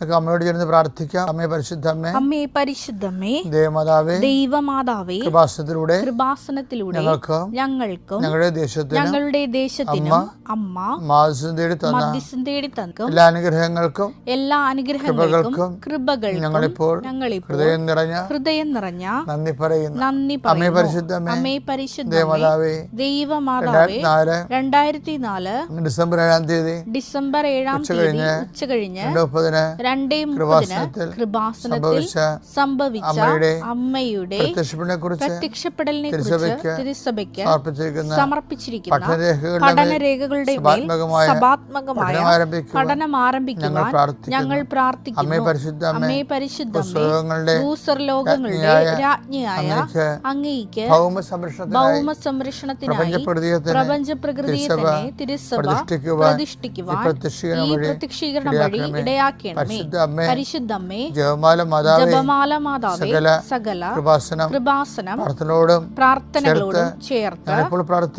അമ്മയോട് ചേർന്ന് പ്രാർത്ഥിക്കാം. അമ്മേ പരിശുദ്ധമ്മേ, അമ്മേ പരിശുദ്ധമ്മേ, ദൈവമാതാവേ, ദൈവമാതാവേ, കൃപാസനത്തിലൂടെ ഞങ്ങൾക്കും ഞങ്ങളുടെ ദേശത്തിനും അമ്മ മധ്യസ്ഥം തേടി തന്ന എല്ലാ അനുഗ്രഹങ്ങൾക്കും കൃപകൾക്കും ഞങ്ങളിപ്പോൾ ഹൃദയം നിറഞ്ഞ നന്ദി പറയുന്നു. അമ്മേ പരിശുദ്ധമ്മേ, ദൈവമാതാവേ, 2004 ഡിസംബർ 7 ഉച്ചകഴിഞ്ഞ് 2:30 കൃപാസനത്തിൽ സംഭവിച്ച അമ്മയുടെ പ്രത്യക്ഷപ്പെടലിനെ കുറിച്ച് തിരുസഭയ്ക്ക് സമർപ്പിച്ചിരിക്കുന്ന പഠനരേഖകളുടെ മേൽ സഭാത്മകമായ പഠനം ആരംഭിക്കുവാൻ ഞങ്ങൾ പ്രാർത്ഥിക്കുന്നു. അമ്മേ പരിശുദ്ധമ്മേ, ഭൂസ്വർലോകങ്ങളുടെ രാജ്ഞിയായ അങ്ങേയ്ക്ക് ഭൗമ സംരക്ഷണത്തിനായി പ്രപഞ്ച പ്രകൃതിയെ തന്നെ തിരുസഭ പ്രതിഷ്ഠിക്കുവാൻ ഈ പ്രത്യക്ഷീകരണം വഴി ഇടയാക്കണമേ. പരിശുദ്ധമ്മേ, ജപമാല മാതാവേ, സകല കൃപാസനം പ്രാർത്ഥനകളോടും ചേർത്ത്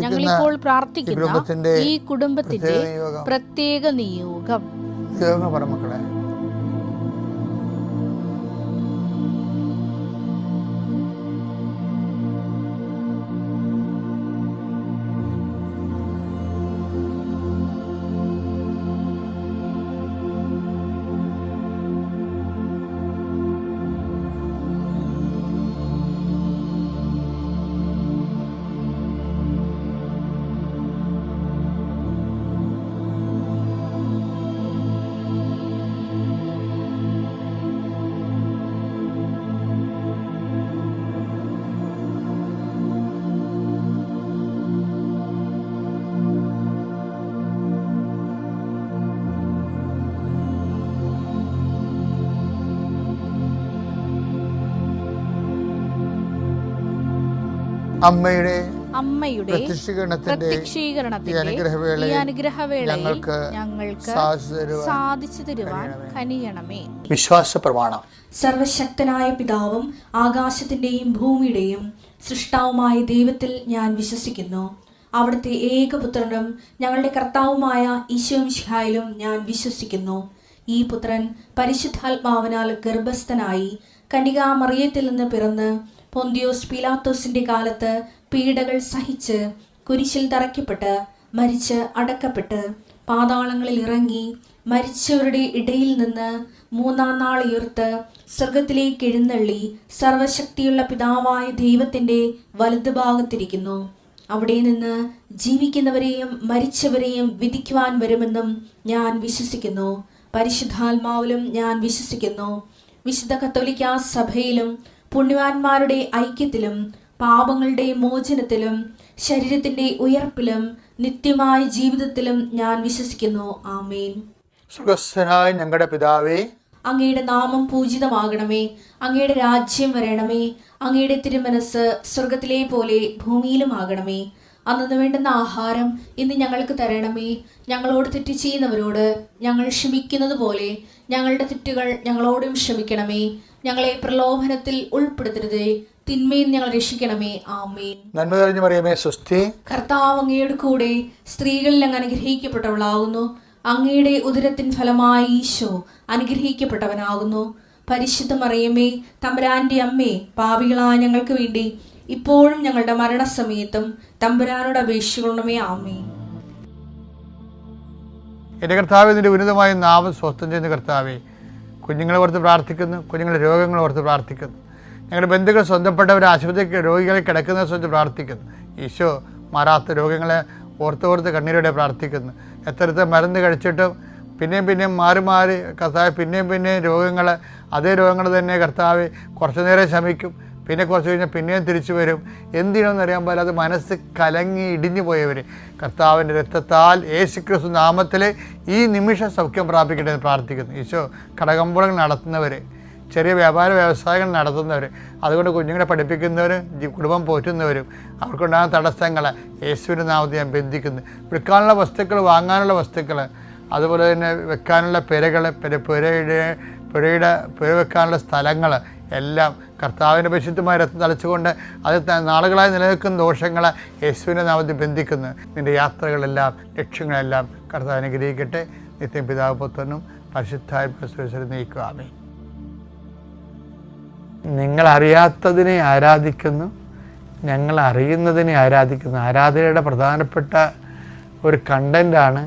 ഞങ്ങളിപ്പോൾ പ്രാർത്ഥിക്കുന്ന ഈ കുടുംബത്തിന്റെ പ്രത്യേക നിയോഗം. മക്കളെ, അമ്മയുടെ പ്രത്യക്ഷീകരണത്തിന്റെ ഈ അനുഗ്രഹവേളയിൽ ഞങ്ങൾക്ക് സാധിച്ചു തരുവാൻ കനിയണമേ. വിശ്വാസ പ്രമാണം. സർവശക്തനായ പിതാവും ആകാശത്തിന്റെയും ഭൂമിയുടെയും സൃഷ്ടാവുമായ ദൈവത്തിൽ ഞാൻ വിശ്വസിക്കുന്നു. അവിടുത്തെ ഏകപുത്രനും ഞങ്ങളുടെ കർത്താവുമായ ഈശോ മിശിഹായിലും ഞാൻ വിശ്വസിക്കുന്നു. ഈ പുത്രൻ പരിശുദ്ധാത്മാവിനാൽ ഗർഭസ്ഥനായി കന്യകാമറിയത്തിൽ നിന്ന് പിറന്ന് പൊന്തിയോസ് പീലാത്തോസിന്റെ കാലത്ത് പീഡകൾ സഹിച്ച് കുരിശിൽ തറയ്ക്കപ്പെട്ട് മരിച്ച് അടക്കപ്പെട്ട് പാതാളങ്ങളിൽ ഇറങ്ങി മരിച്ചവരുടെ ഇടയിൽ നിന്ന് 3-ാം നാൾ ഉയർത്ത് സ്വർഗത്തിലേക്ക് എഴുന്നള്ളി സർവശക്തിയുള്ള പിതാവായ ദൈവത്തിന്റെ വലതുഭാഗത്തിരിക്കുന്നു. അവിടെ നിന്ന് ജീവിക്കുന്നവരെയും മരിച്ചവരെയും വിധിക്കുവാൻ വരുമെന്നും ഞാൻ വിശ്വസിക്കുന്നു. പരിശുദ്ധാത്മാവിലും ഞാൻ വിശ്വസിക്കുന്നു. വിശുദ്ധ കത്തോലിക്കാ സഭയിലും പുണ്യവാന്മാരുടെ ഐക്യത്തിലും പാപങ്ങളുടെ മോചനത്തിലും ശരീരത്തിന്റെ ഉയർപ്പിലും നിത്യമായ ജീവിതത്തിലും ഞാൻ വിശ്വസിക്കുന്നു. ആമേൻ. സ്വർഗ്ഗസ്ഥനായ ഞങ്ങളുടെ പിതാവേ, അങ്ങയുടെ നാമം പൂജിതമാകണമേ. അങ്ങയുടെ രാജ്യം വരണമേ. അങ്ങയുടെ തിരുമനസ് സ്വർഗത്തിലെ പോലെ ഭൂമിയിലും ആകണമേ. അന്നു വേണ്ടുന്ന ആഹാരം ഇന്ന് ഞങ്ങൾക്ക് തരണമേ. ഞങ്ങളോട് തെറ്റ് ചെയ്യുന്നവരോട് ഞങ്ങൾ ക്ഷമിക്കുന്നത് പോലെ ഞങ്ങളുടെ തെറ്റുകൾ ഞങ്ങളോടും ക്ഷമിക്കണമേ. ഞങ്ങളെ പ്രലോഭനത്തിൽ ഉൾപ്പെടുത്തരുതേ, തിന്മയിൽ ഞങ്ങൾ രക്ഷിക്കണമേ. ആമേൻ. നന്മ നിറഞ്ഞ മറിയമേ, സ്വസ്തി. കർത്താവ് അങ്ങയുടെ കൂടെ സ്ത്രീകളിൽ അങ്ങ് അനുഗ്രഹിക്കപ്പെട്ടവളാകുന്നു. അങ്ങയുടെ ഉദരത്തിൻ ഫലമായി ഈശോ അനുഗ്രഹിക്കപ്പെട്ടവനാകുന്നു. പരിശുദ്ധ മറിയമേ, തമ്പുരാന്റെ അമ്മേ, പാപികളായ ഞങ്ങൾക്ക് വേണ്ടി ഇപ്പോഴും ഞങ്ങളുടെ മരണസമയത്തും തമ്പുരാനോട് അപേക്ഷിക്കണമേ. ആമേൻ. എൻ്റെ കർത്താവേ, നിന്റെ ഉന്നതമായ നാമം സ്വസ്ഥം ചെയ്യുന്ന കർത്താവേ, കുഞ്ഞുങ്ങളെ ഓർത്ത് പ്രാർത്ഥിക്കുന്നു, കുഞ്ഞുങ്ങളുടെ രോഗങ്ങളെ ഓർത്ത് പ്രാർത്ഥിക്കുന്നു, ഞങ്ങളുടെ ബന്ധുക്കൾ സ്വന്തപ്പെട്ടവർ ആശുപത്രി രോഗികളെ കിടക്കുന്നവരെ സ്വന്തം പ്രാർത്ഥിക്കുന്നു. ഈശോ മാറാത്ത രോഗങ്ങളെ ഓർത്തോർത്ത് കണ്ണീരോടെ പ്രാർത്ഥിക്കുന്നു. എത്രത്തെ മരുന്ന് കഴിച്ചിട്ടും പിന്നെയും മാറി കർത്താവ് പിന്നെയും രോഗങ്ങൾ, അതേ രോഗങ്ങൾ തന്നെ കർത്താവ് കുറച്ചു നേരം ശമിക്കും, പിന്നെ കുറച്ച് കഴിഞ്ഞാൽ പിന്നെയും തിരിച്ചു വരും. എന്തിനാണെന്ന് അറിയാൻ പാടില്ല, അത് മനസ്സ് കലങ്ങി ഇടിഞ്ഞു പോയവർ കർത്താവിൻ്റെ രക്തത്താൽ യേശുക്രിസ്തു നാമത്തിൽ ഈ നിമിഷം സൗഖ്യം പ്രാപിക്കട്ടെ എന്ന് പ്രാർത്ഥിക്കുന്നു. ഈശോ കടകമ്പോളങ്ങൾ നടത്തുന്നവർ, ചെറിയ വ്യാപാര വ്യവസായങ്ങൾ നടത്തുന്നവർ, അതുകൊണ്ട് കുഞ്ഞുങ്ങളെ പഠിപ്പിക്കുന്നവരും കുടുംബം പോറ്റുന്നവരും അവർക്കുണ്ടാകുന്ന തടസ്സങ്ങൾ യേശുവിൻ്റെ നാമത്തിൽ ഞാൻ ബന്ധിക്കുന്നു. വിൽക്കാനുള്ള വസ്തുക്കൾ, വാങ്ങാനുള്ള വസ്തുക്കൾ, അതുപോലെ തന്നെ വെക്കാനുള്ള പുരകൾ, പുര വെക്കാനുള്ള സ്ഥലങ്ങൾ എല്ലാം കർത്താവിൻ്റെ പരിശുദ്ധമായ രക്തം തളിച്ചുകൊണ്ട് അത് നാളുകളായി നിലനിൽക്കുന്ന ദോഷങ്ങളെ യേശുവിൻ്റെ നാമത്തിൽ ബന്ധിക്കുന്നു. നിൻ്റെ യാത്രകളെല്ലാം ലക്ഷ്യങ്ങളെല്ലാം കർത്താവ് അനുഗ്രഹിക്കട്ടെ. നിത്യം പിതാവ് പുത്രനും പരിശുദ്ധാത്മാവിനെ നയിക്കുക. ആമേൻ. നിങ്ങൾ അറിയാത്തതിനെ ആരാധിക്കുന്നു, ഞങ്ങൾ അറിയുന്നതിനെ ആരാധിക്കുന്നു. ആരാധനയുടെ പ്രധാനപ്പെട്ട ഒരു കണ്ടൻ്റാണ്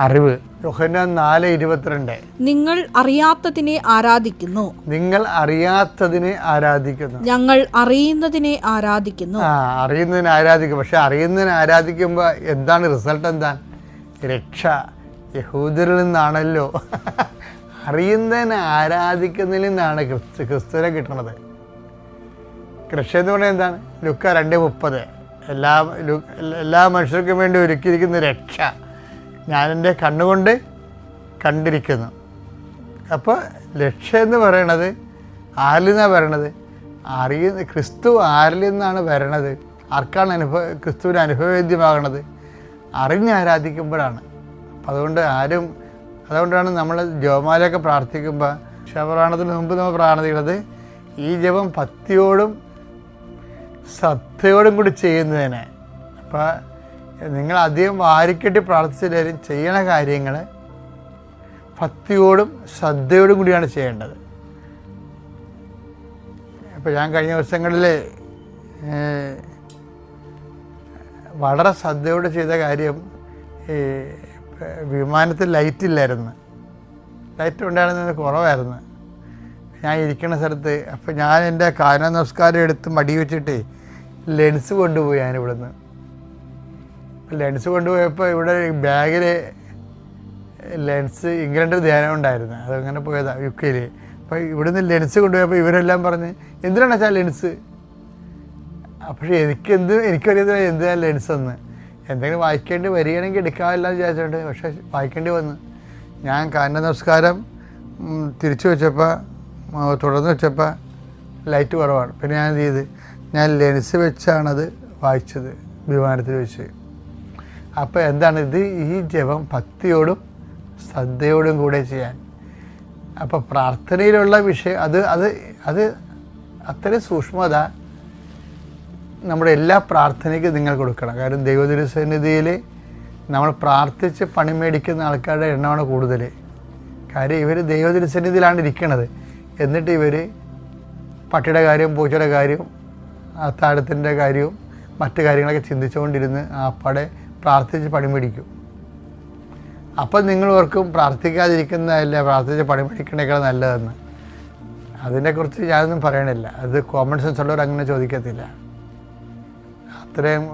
അറിവ്. യോഹന്നാൻ 4:22. നിങ്ങൾ അറിയാത്തതിനെ ആരാധിക്കുന്നു, നിങ്ങൾ അറിയാത്തതിനെ ആരാധിക്കുന്നു, ഞങ്ങൾ അറിയുന്നതിനെ ആരാധിക്കുന്നു. അറിയുന്നതിനെ ആരാധിക്കും. പക്ഷെ അറിയുന്നതിനെ ആരാധിക്കുമ്പോൾ എന്താണ് റിസൾട്ട്? എന്താണ്? രക്ഷ യഹൂദരിൽ നിന്നാണല്ലോ. അറിയുന്നതിനെ ആരാധിക്കുന്നതിൽ നിന്നാണ് ക്രിസ്തുവിനെ കിട്ടുന്നത്. രക്ഷ എന്ന് പറഞ്ഞാൽ എന്താണ്? ലുക്ക 2:30. എല്ലാ മനുഷ്യർക്കും വേണ്ടി ഒരുക്കിയിരിക്കുന്ന രക്ഷ ഞാൻ എൻ്റെ കണ്ണുകൊണ്ട് കണ്ടിരിക്കുന്നു. അപ്പോൾ രക്ഷ എന്ന് പറയണത് ആരിൽ നിന്നാണ് വരണത്? ക്രിസ്തു ആരിൽ നിന്നാണ് വരണത്? ആർക്കാണ് ക്രിസ്തുവിന് അനുഭവവേദ്യമാകണത്? അറിഞ്ഞ് ആരാധിക്കുമ്പോഴാണ്. അപ്പം അതുകൊണ്ടാണ് നമ്മൾ ജപമാലയൊക്കെ പ്രാർത്ഥിക്കുമ്പോൾ ശവപ്രാണത്തിന് മുമ്പ് നമ്മൾ പ്രാർത്ഥിക്കുന്നത് ഈ ജപം ഭക്തിയോടും ശ്രദ്ധയോടും കൂടി ചെയ്യുന്നതിന്. അപ്പോൾ നിങ്ങൾ അധികം വാരിക്കെട്ടി പ്രാർത്ഥിച്ചില്ലാലും ചെയ്യണ കാര്യങ്ങൾ ഭക്തിയോടും ശ്രദ്ധയോടും കൂടിയാണ് ചെയ്യേണ്ടത്. ഇപ്പോൾ ഞാൻ കഴിഞ്ഞ ദിവസങ്ങളിൽ വളരെ ശ്രദ്ധയോടെ ചെയ്ത കാര്യം, ഈ വിമാനത്തിൽ ലൈറ്റ് ഇല്ലായിരുന്നു. ലൈറ്റ് ഉണ്ടായിരുന്നത് കുറവായിരുന്നു ഞാൻ ഇരിക്കുന്ന സ്ഥലത്ത്. അപ്പോൾ ഞാൻ എൻ്റെ കാന നമസ്കാരം എടുത്ത് മടി വെച്ചിട്ട് ലെൻസ് കൊണ്ടുപോയി. ഞാനിവിടുന്ന് ലെൻസ് കൊണ്ടുപോയപ്പോൾ ഇവിടെ ബാഗിൽ ലെൻസ് ഇംഗ്ലണ്ടിൽ ധ്യാനം ഉണ്ടായിരുന്നു. അതങ്ങനെ പോയതാണ് UK-ൽ. അപ്പോൾ ഇവിടുന്ന് ലെൻസ് കൊണ്ടുപോയപ്പോൾ ഇവരെല്ലാം പറഞ്ഞ് എന്തിനാണ് വെച്ചാൽ ലെൻസ്? പക്ഷേ എനിക്കറിയത്തില്ല എന്തിനാണ് ലെൻസ് എന്ന്. എന്തെങ്കിലും വായിക്കേണ്ടി വരികയാണെങ്കിൽ എടുക്കാമെല്ലാം വിചാരിച്ചിട്ടുണ്ട്. പക്ഷേ വായിക്കേണ്ടി വന്നു. ഞാൻ കാന നമസ്കാരം തിരിച്ചു വെച്ചപ്പോൾ തുടർന്ന് വെച്ചപ്പോൾ ലൈറ്റ് കുറവാണ്. പിന്നെ ഞാൻ എന്ത് ചെയ്ത്, ഞാൻ ലെൻസ് വെച്ചാണത് വായിച്ചത് വിമാനത്തിൽ വെച്ച്. അപ്പോൾ എന്താണ് ഇത്? ഈ ജപം ഭക്തിയോടും ശ്രദ്ധയോടും കൂടെ ചെയ്യാൻ. അപ്പോൾ പ്രാർത്ഥനയിലുള്ള വിഷയം അത് അത്രയും സൂക്ഷ്മത നമ്മുടെ എല്ലാ പ്രാർത്ഥനയ്ക്കും നിങ്ങൾ കൊടുക്കണം. കാരണം ദൈവതിരുസന്നിധിയിൽ നമ്മൾ പ്രാർത്ഥിച്ച് പണി മേടിക്കുന്ന ആൾക്കാരുടെ എണ്ണമാണ് കൂടുതൽ. കാര്യം ഇവർ ദൈവതിരുസന്നിധിയിലാണ് ഇരിക്കുന്നത്. എന്നിട്ട് ഇവർ പട്ടിയുടെ കാര്യവും പൂച്ചയുടെ കാര്യവും അത്താഴത്തിൻ്റെ കാര്യവും മറ്റു കാര്യങ്ങളൊക്കെ ചിന്തിച്ചുകൊണ്ടിരുന്ന് ആപ്പാടെ പ്രാർത്ഥിച്ച് പണി മേടിക്കും. അപ്പം നിങ്ങൾ ഓർക്കും പ്രാർത്ഥിക്കാതിരിക്കുന്നതല്ല പ്രാർത്ഥിച്ച് പണി മേടിക്കണേക്കാൾ നല്ലതെന്ന്. അതിനെക്കുറിച്ച് ഞാനൊന്നും പറയണില്ല. അത് കോമൺ സെൻസ് ഉള്ളവർ അങ്ങനെ ചോദിക്കത്തില്ല. അത്രയും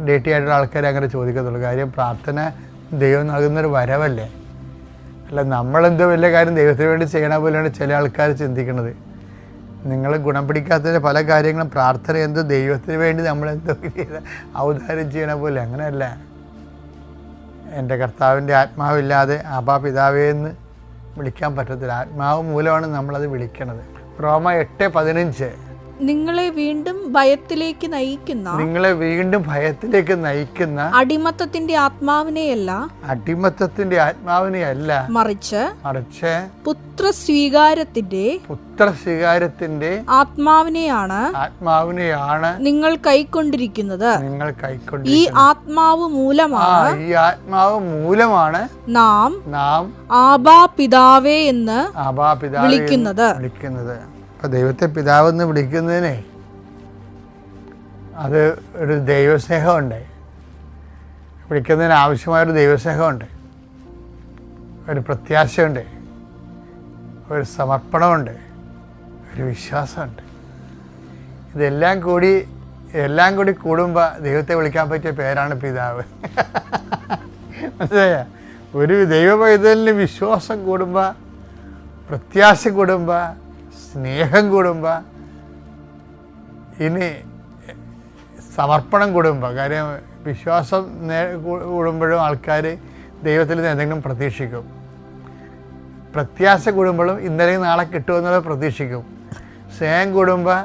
ഡേറ്റി ആയിട്ടുള്ള ആൾക്കാരെ അങ്ങനെ ചോദിക്കത്തുള്ളൂ. കാര്യം പ്രാർത്ഥന ദൈവം നൽകുന്നൊരു വരവല്ലേ. അല്ല നമ്മളെന്തോ വലിയ കാര്യം ദൈവത്തിന് വേണ്ടി ചെയ്യണ പോലെയാണ് ചില ആൾക്കാർ ചിന്തിക്കുന്നത്. നിങ്ങൾ ഗുണം പിടിക്കാത്തതിൻ്റെ പല കാര്യങ്ങളും പ്രാർത്ഥന എന്തോ ദൈവത്തിന് വേണ്ടി നമ്മളെന്തോ ഔദാര്യം ചെയ്യണ പോലെ. അങ്ങനെയല്ല. എൻ്റെ കർത്താവിൻ്റെ ആത്മാവില്ലാതെ ആബാ പിതാവേ എന്ന് വിളിക്കാൻ പറ്റത്തില്ല. ആത്മാവ് മൂലമാണ് നമ്മളത് വിളിക്കണത്. റോമ 8:15. നിങ്ങളെ വീണ്ടും ഭയത്തിലേക്ക് നയിക്കുന്ന അടിമത്തത്തിന്റെ ആത്മാവിനെയല്ല മറിച്ച് പുത്രസ്വീകാരത്തിന്റെ ആത്മാവിനെയാണ് നിങ്ങൾ കൈക്കൊണ്ടിരിക്കുന്നത്. ഈ ആത്മാവ് മൂലമാണ് നാം ആബാ പിതാവേ എന്ന് വിളിക്കുന്നത്. ദൈവത്തെ പിതാവെന്ന് വിളിക്കുന്നതിനെ അത് ഒരു ദൈവസ്നേഹമുണ്ട്. വിളിക്കുന്നതിന് ആവശ്യമായൊരു ദൈവസ്നേഹമുണ്ട്, ഒരു പ്രത്യാശയുണ്ട്, ഒരു സമർപ്പണമുണ്ട്, ഒരു വിശ്വാസമുണ്ട്. ഇതെല്ലാം കൂടി കൂടുമ്പോൾ ദൈവത്തെ വിളിക്കാൻ പറ്റിയ പേരാണ് പിതാവ്. മനസ്സിലായ? ഒരു ദൈവ പൈതലിന് വിശ്വാസം കൂടുമ്പോൾ, പ്രത്യാശ കൂടുമ്പോൾ, സ്നേഹം കൂടുമ്പോൾ, ഇനി സമർപ്പണം കൂടുമ്പോൾ. കാര്യം വിശ്വാസം കൂടുമ്പോഴും ആൾക്കാർ ദൈവത്തിൽ നിന്ന് എന്തെങ്കിലും പ്രതീക്ഷിക്കും. പ്രത്യാശ കൂടുമ്പോഴും ഇന്നലെ നാളെ കിട്ടുമെന്നുള്ളത് പ്രതീക്ഷിക്കും. സ്നേഹം കൂടുമ്പോൾ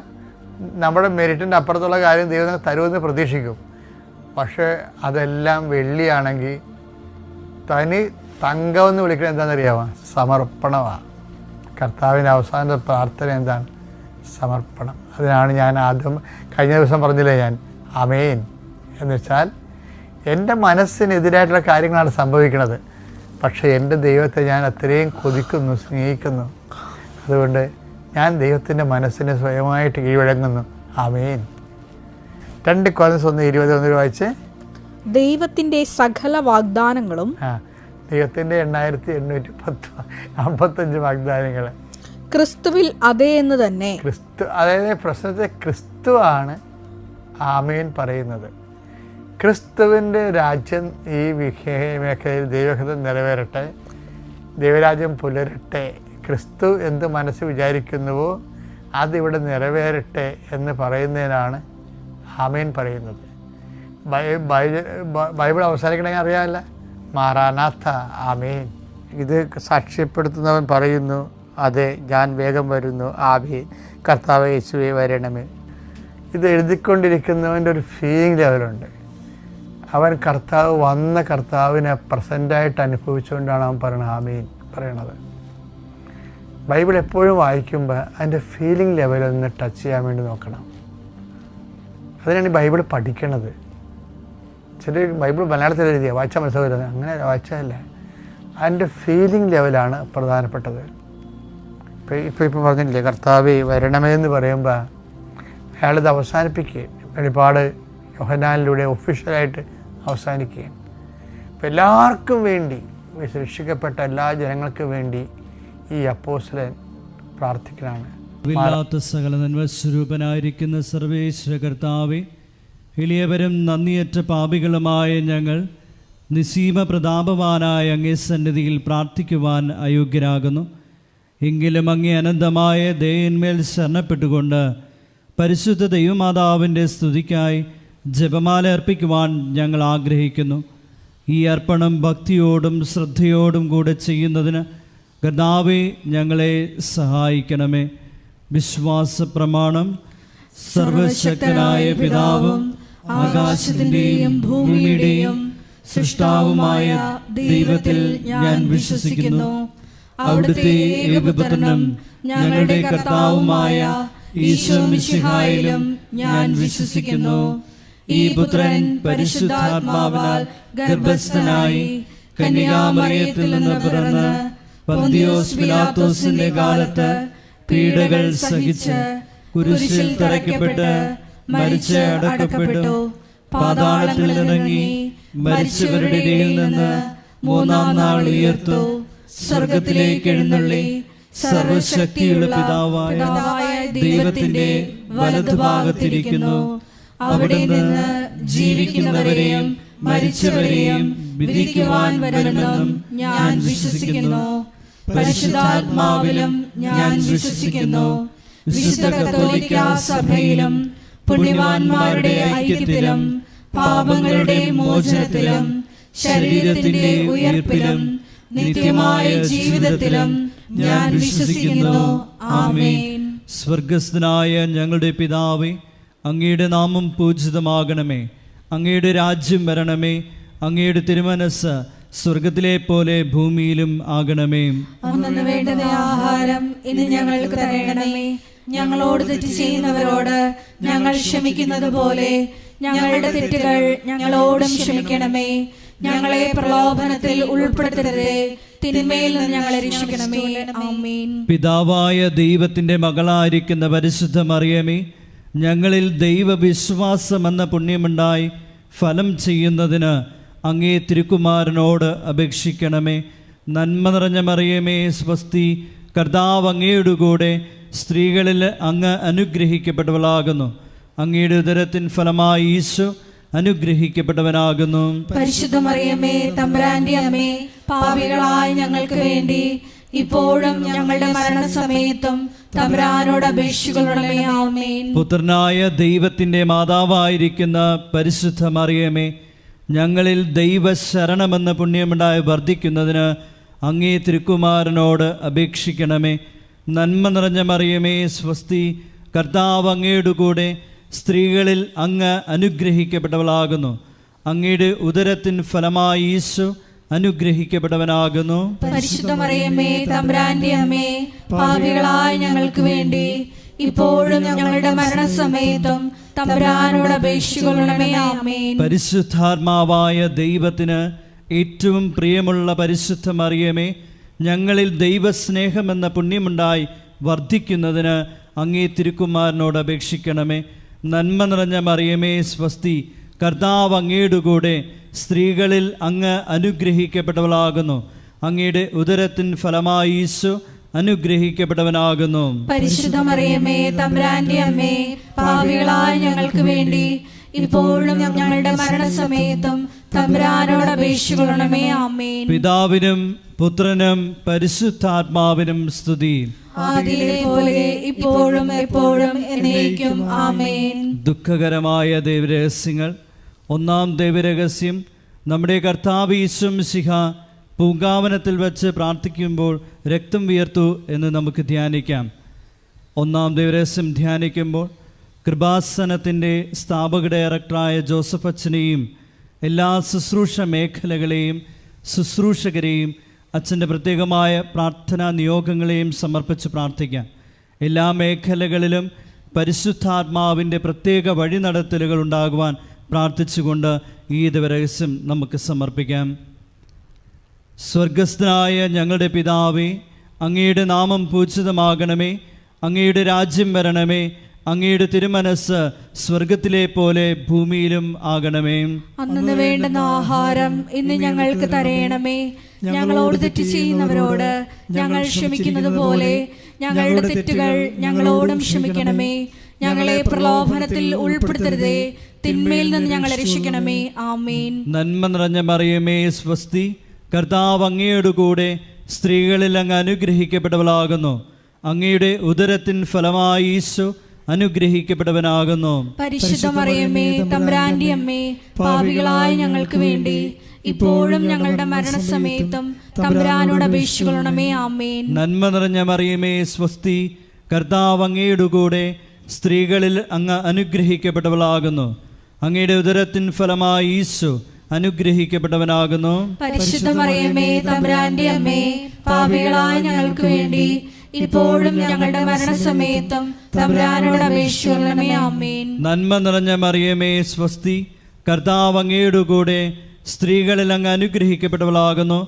നമ്മുടെ മെരിറ്റിൻ്റെ അപ്പുറത്തുള്ള കാര്യം ദൈവം തരുമെന്ന് പ്രതീക്ഷിക്കും. പക്ഷേ അതെല്ലാം വെള്ളിയാണെങ്കിൽ തനി തങ്കമെന്ന് വിളിക്കുന്നത് എന്താണെന്നറിയാമോ? സമർപ്പണമാണ്. കർത്താവിൻ്റെ അവസാന പ്രാർത്ഥന എന്താണ്? സമർപ്പണം. അതിനാണ് ഞാൻ ആദ്യം കഴിഞ്ഞ ദിവസം പറഞ്ഞില്ലേ ഞാൻ ആമേൻ എന്ന് വെച്ചാൽ എൻ്റെ മനസ്സിനെതിരായിട്ടുള്ള കാര്യങ്ങളാണ് സംഭവിക്കുന്നത്. പക്ഷേ എൻ്റെ ദൈവത്തെ ഞാൻ അത്രയും കൊതിക്കുന്നു, സ്നേഹിക്കുന്നു. അതുകൊണ്ട് ഞാൻ ദൈവത്തിൻ്റെ മനസ്സിനെ സ്വയമായിട്ട് കീഴ്വഴങ്ങുന്നു. ആമേൻ. 2 കൊരിന്ത്യർ 1:20 വായിച്ചേ. ദൈവത്തിന്റെ സകല വാഗ്ദാനങ്ങളും, ദൈവത്തിൻ്റെ 8855 വാഗ്ദാനങ്ങൾ ക്രിസ്തുവിൽ അതേ എന്ന് തന്നെ. ക്രിസ്തു, അതായത് പ്രശ്നത്തെ ക്രിസ്തു ആണ് ആമേൻ പറയുന്നത്. ക്രിസ്തുവിൻ്റെ രാജ്യം ഈ മേഖലയിൽ ദൈവഹിതം നിറവേറട്ടെ, ദൈവരാജ്യം പുലരട്ടെ, ക്രിസ്തു എന്ത് മനസ്സ് വിചാരിക്കുന്നുവോ അതിവിടെ നിറവേറട്ടെ എന്ന് പറയുന്നതിനാണ് ആമേൻ പറയുന്നത്. ബൈബിൾ അവസാനിക്കണമെങ്കിൽ അറിയാമല്ല, മാറാനാഥ ആമേൻ. ഇത് സാക്ഷ്യപ്പെടുത്തുന്നവൻ പറയുന്നു, അതെ ഞാൻ വേഗം വരുന്നു, ആമേൻ, കർത്താവേ യേശുവേ വരണമേ. ഇത് എഴുതിക്കൊണ്ടിരിക്കുന്നവൻ്റെ ഒരു ഫീലിംഗ് ലെവലുണ്ട്. അവൻ കർത്താവ് വന്ന കർത്താവിനെ പ്രസൻ്റായിട്ട് അനുഭവിച്ചുകൊണ്ടാണ് അവൻ പറയുന്നത് ആമേൻ പറയണത്. ബൈബിൾ എപ്പോഴും വായിക്കുമ്പോൾ അതിൻ്റെ ഫീലിംഗ് ലെവലൊന്ന് ടച്ച് ചെയ്യാൻ വേണ്ടി നോക്കണം. അതിനാണ് ഈ ബൈബിൾ പഠിക്കണത്. ചില ബൈബിൾ മലയാളത്തിൽ എഴുതിയ വായിച്ചാൽ മനസ്സിലാവില്ല, അങ്ങനെ വായിച്ചാലല്ല, അതിൻ്റെ ഫീലിംഗ് ലെവലാണ് പ്രധാനപ്പെട്ടത്. ഇപ്പോൾ പറഞ്ഞില്ലേ കർത്താവേ വരണമേ എന്ന് പറയുമ്പോൾ അയാളിത് അവസാനിപ്പിക്കുകയും വെളിപ്പാട് യോഹന്നാനിലൂടെ ഒഫീഷ്യലായിട്ട് അവസാനിക്കുകയും ഇപ്പം എല്ലാവർക്കും വേണ്ടി, രക്ഷിക്കപ്പെട്ട എല്ലാ ജനങ്ങൾക്കും വേണ്ടി ഈ അപ്പോസ്തലൻ പ്രാർത്ഥിക്കലാണ്. സകല നന്മസ്വരൂപനായിരിക്കുന്ന സർവേശ്വര കർത്താവേ, എളിയവരും നന്ദിയറ്റ പാപികളുമായ ഞങ്ങൾ നിസീമ പ്രതാപവാനായ അങ്ങേ സന്നിധിയിൽ പ്രാർത്ഥിക്കുവാൻ അയോഗ്യരാകുന്നു. എങ്കിലും അങ്ങേ അനന്തമായ ദയന്മേൽ ശരണപ്പെട്ടുകൊണ്ട് പരിശുദ്ധ ദൈവമാതാവിൻ്റെ സ്തുതിക്കായി ജപമാല അർപ്പിക്കുവാൻ ഞങ്ങൾ ആഗ്രഹിക്കുന്നു. ഈ അർപ്പണം ഭക്തിയോടും ശ്രദ്ധയോടും കൂടെ ചെയ്യുന്നതിന് കർത്താവേ ഞങ്ങളെ സഹായിക്കണമേ. വിശ്വാസ പ്രമാണം. സർവശക്തനായ പിതാവും ആകാശത്തിൻ്റെയും ഭൂമിയുടെയും സൃഷ്ടാവുമായ ദൈവത്തിൽ ഞാൻ വിശ്വസിക്കുന്നു. അവിടുത്തെ ഏകപുത്രനും ഞങ്ങളുടെ കർത്താവുമായ ഈശോ മിശിഹായിലും ഞാൻ വിശ്വസിക്കുന്നു. ഈ പുത്രൻ പരിശുദ്ധാത്മാവിനാൽ ഗർഭസ്ഥനായി കന്യകാമറിയത്തിൽ നിന്ന് പിറന്ന് പന്തിയോസ് പിലാത്തോസിന്റെ കാലത്ത് പീഡകൾ സഹിച്ച് കുരിശിൽ തറയ്ക്കപ്പെട്ട് മരിച്ച് അടക്കപ്പെട്ടു, പാതാളത്തിൽ ഇറങ്ങി മരിച്ചവരുടെ ഇടയിൽ നിന്ന് 3-ാം നാൾ ഉയർത്തു, സ്വർഗത്തിലേക്ക് എഴുന്നള്ളി സർവശക്തിയുള്ള പിതാവായ ദൈവത്തിന്റെ വലതുഭാഗത്തിരിക്കുന്നു. അവിടെ നിന്ന് ജീവിക്കുന്നവരെയും മരിച്ചവരെയും വിധിക്കുവാൻ വരുമെന്നും ഞാൻ വിശ്വസിക്കുന്നു. പരിശുദ്ധാത്മാവിലും ഞാൻ വിശ്വസിക്കുന്നു. വിശുദ്ധ കത്തോലിക്കാ സഭയിലും പുണ്യവാന്മാരുടെ ഐക്യത്തിലും പാപങ്ങളുടെ മോചനത്തിലും ശരീരത്തിന്റെ ഉയർപ്പിലും നിത്യമായ ജീവിതത്തിലും ഞാൻ വിശ്വസിക്കുന്നു. ആമേൻ. സ്വർഗസ്ഥനായ ഞങ്ങളുടെ പിതാവേ, അങ്ങയുടെ നാമം പൂജിതമാകണമേ. അങ്ങയുടെ രാജ്യം വരണമേ. അങ്ങയുടെ തിരുമനസ്സ് സ്വർഗത്തിലെ പോലെ ഭൂമിയിലും ആകണമേ. അന്നു വേണ്ടുന്ന ആഹാരം ഇന്ന് ഞങ്ങൾക്ക് തരണമേ. ഞങ്ങളോട് തെറ്റ് ചെയ്യുന്നവരോട് ഞങ്ങൾ ക്ഷമിക്കുന്നത് പോലെ ഞങ്ങളുടെ തെറ്റുകൾ ഞങ്ങളോടും ക്ഷമിക്കണമേ. ഞങ്ങളെ പ്രലോഭനത്തിൽ ഉൾപ്പെടുത്തരുതേ, തിന്മയിൽ നിന്ന് ഞങ്ങളെ രക്ഷിക്കണമേ. ആമേൻ. പിതാവായ ദൈവത്തിന്റെ മകളായിരിക്കുന്ന പരിശുദ്ധ മറിയമേ, ഞങ്ങളിൽ ദൈവവിശ്വാസം എന്ന പുണ്യമുണ്ടായി ഫലം ചെയ്യുന്നതിന് അങ്ങേ തിരുക്കുമാരനോട് അപേക്ഷിക്കണമേ. നന്മ നിറഞ്ഞ മറിയമേ സ്വസ്തി, കർത്താവ് അങ്ങയുടെ കൂടെ സ്ത്രീകളിൽ അങ്ങ് അനുഗ്രഹിക്കപ്പെട്ടവളാകുന്നു. അങ്ങയുടെ ഉദരത്തിൻ ഫലമായി ഈശോ അനുഗ്രഹിക്കപ്പെട്ടവനാകുന്നു. പരിശുദ്ധ മറിയമേ തമ്പുരാന്റെ അമ്മേ, പാപികളായ ഞങ്ങൾക്ക് വേണ്ടി ഇപ്പോഴും ഞങ്ങളുടെ മരണസമയത്തും തമ്പുരാനോട് അപേക്ഷിക്കണമേ. ആമേൻ. പുത്രനായ ദൈവത്തിന്റെ മാതാവായിരിക്കുന്ന പരിശുദ്ധ മറിയമേ, ഞങ്ങളിൽ ദൈവശരണമെന്ന പുണ്യമുണ്ടായി വർദ്ധിക്കുന്നതിന് അങ്ങേ തിരുക്കുമാരനോട് അപേക്ഷിക്കണമേ. നന്മ നിറഞ്ഞ മറിയമേ സ്വസ്തി, കർത്താവ് അങ്ങയുടെ കൂടെ സ്ത്രീകളിൽ അങ്ങ് അനുഗ്രഹിക്കപ്പെട്ടവളാകുന്നു. അങ്ങയുടെ ഉദരത്തിൻ ഫലമായി ഈശോ അനുഗ്രഹിക്കപ്പെട്ടവനാകുന്നു. പരിശുദ്ധ മറിയമേ തമ്പുരാന്റെ അമ്മേ, പാപികളായ ഞങ്ങൾക്ക് വേണ്ടി ഇപ്പോഴും ഞങ്ങളുടെ മരണസമയത്തും തമ്പുരാനോട് അപേക്ഷിക്കണമേ. ആമേൻ. പരിശുദ്ധാത്മാവായ ദൈവത്തിന് ഏറ്റവും പ്രിയമുള്ള പരിശുദ്ധ മറിയമേ, ഞങ്ങളിൽ ദൈവസ്നേഹമെന്ന പുണ്യമുണ്ടായി വർദ്ധിക്കുന്നതിന് അങ്ങേ തിരുക്കുമാരനോട് അപേക്ഷിക്കണമേ. നന്മ നിറഞ്ഞ മറിയമേ സ്വസ്തി, കർത്താവ് അങ്ങയുടെ കൂടെ, സ്ത്രീകളിൽ അങ്ങ് അനുഗ്രഹിക്കപ്പെട്ടവളാകുന്നു. അങ്ങയുടെ ഉദരത്തിൻ ഫലമായി ഈശോ അനുഗ്രഹിക്കപ്പെട്ടവനാകുന്നു. പരിശുദ്ധ മറിയമേ, തമ്പുരാന്റെ അമ്മേ, പാപികളായ ഞങ്ങൾക്ക് വേണ്ടി ഇപ്പോഴും ഞങ്ങളുടെ മരണസമയത്തും തമ്പുരാനോട് അപേക്ഷിക്കണമേ. ആമേൻ. പിതാവിനും പുത്രനും പരിശുദ്ധാത്മാവിനും സ്തുതി. ആദിയിലെ പോലെ ഇപ്പോഴും എപ്പോഴും എന്നേക്കും. ആമേൻ. ദുഃഖകരമായ ദൈവരഹസ്യങ്ങൾ. ഒന്നാം ദൈവരഹസ്യം, നമ്മുടെ കർത്താവ് ഈശോ മിശിഹ പൂങ്കാവനത്തിൽ വച്ച് പ്രാർത്ഥിക്കുമ്പോൾ രക്തം വിയർത്തു എന്ന് നമുക്ക് ധ്യാനിക്കാം. ഒന്നാം ദൈവരഹസ്യം ധ്യാനിക്കുമ്പോൾ കൃപാസനത്തിൻ്റെ സ്ഥാപക ഡയറക്ടറായ ജോസഫ് അച്ഛനെയും എല്ലാ ശുശ്രൂഷ മേഖലകളെയും ശുശ്രൂഷകരെയും അച്ഛൻ്റെ പ്രത്യേകമായ പ്രാർത്ഥനാ നിയോഗങ്ങളെയും സമർപ്പിച്ച് പ്രാർത്ഥിക്കാം. എല്ലാ മേഖലകളിലും പരിശുദ്ധാത്മാവിൻ്റെ പ്രത്യേക വഴിനടത്തലുകൾ ഉണ്ടാകുവാൻ പ്രാർത്ഥിച്ചുകൊണ്ട് ഈ ദിവരഹസ്യം നമുക്ക് സമർപ്പിക്കാം. സ്വർഗസ്ഥനായ ഞങ്ങളുടെ പിതാവേ, അങ്ങയുടെ നാമം പൂജിതമാകണമേ. അങ്ങയുടെ രാജ്യം വരണമേ. അങ്ങയുടെ തിരുമനസ് സ്വർഗത്തിലെ പോലെ ഭൂമിയിലും ആകണമേ. അന്നു വേണ്ടുന്ന ആഹാരം ഇന്ന് ഞങ്ങൾക്ക് തരയണമേ. ഞങ്ങളോട് തെറ്റ് ചെയ്യുന്നവരോട് ഞങ്ങൾ ക്ഷമിക്കുന്നത് പോലെ ഞങ്ങളുടെ തെറ്റുകൾ ഞങ്ങളോടും ക്ഷമിക്കണമേ. ഞങ്ങളെ പ്രലോഭനത്തിൽ ഉൾപ്പെടുത്തരുതേ, തിന്മയിൽ നിന്ന് ഞങ്ങളെ രക്ഷിക്കണമേ. ആമേൻ. നന്മ നിറഞ്ഞ മറിയമേ സ്വസ്തി, കർത്താവ് അങ്ങയുടെ കൂടെ, സ്ത്രീകളിൽ അങ്ങ് അനുഗ്രഹിക്കപ്പെട്ടവളാകുന്നു. അങ്ങയുടെ ഉദരത്തിൻ ഫലമായി ഈശോ അനുഗ്രഹിക്കപ്പെട്ടവനാകുന്നു. പരിശുദ്ധ മറിയമേ, തമ്പുരാന്റെ അമ്മേ, പാപികളായ ഞങ്ങൾക്ക് വേണ്ടി ഇപ്പോഴും ഞങ്ങളുടെ മരണസമയത്തും തമ്പുരാനോട് അപേക്ഷിക്കണമേ. ആമേൻ. നന്മ നിറഞ്ഞ മറിയമേ സ്വസ്തി, കർത്താവ് അങ്ങയുടെ കൂടെ, സ്ത്രീകളിൽ അങ്ങ് അനുഗ്രഹിക്കപ്പെട്ടവളാകുന്നു. അങ്ങയുടെ ഉദരത്തിൻ ഫലമായി ഈശോ അനുഗ്രഹിക്കപ്പെട്ടവനാകുന്നു. പരിശുദ്ധ മറിയമേ, തമ്പുരാന്റെ അമ്മേ, പാപികളായ ഞങ്ങൾക്ക് വേണ്ടി ഇപ്പോഴും ഞങ്ങളുടെ മരണസമയത്തും തമ്പുരാനോട് അപേക്ഷിക്കണമേ. ആമേൻ. നന്മ നിറഞ്ഞ മറിയമേ സ്വസ്തി, കർത്താവ് അങ്ങയുടെ കൂടെ, സ്ത്രീകളിൽ അങ്ങ് അനുഗ്രഹിക്കപ്പെട്ടവളാകുന്നു.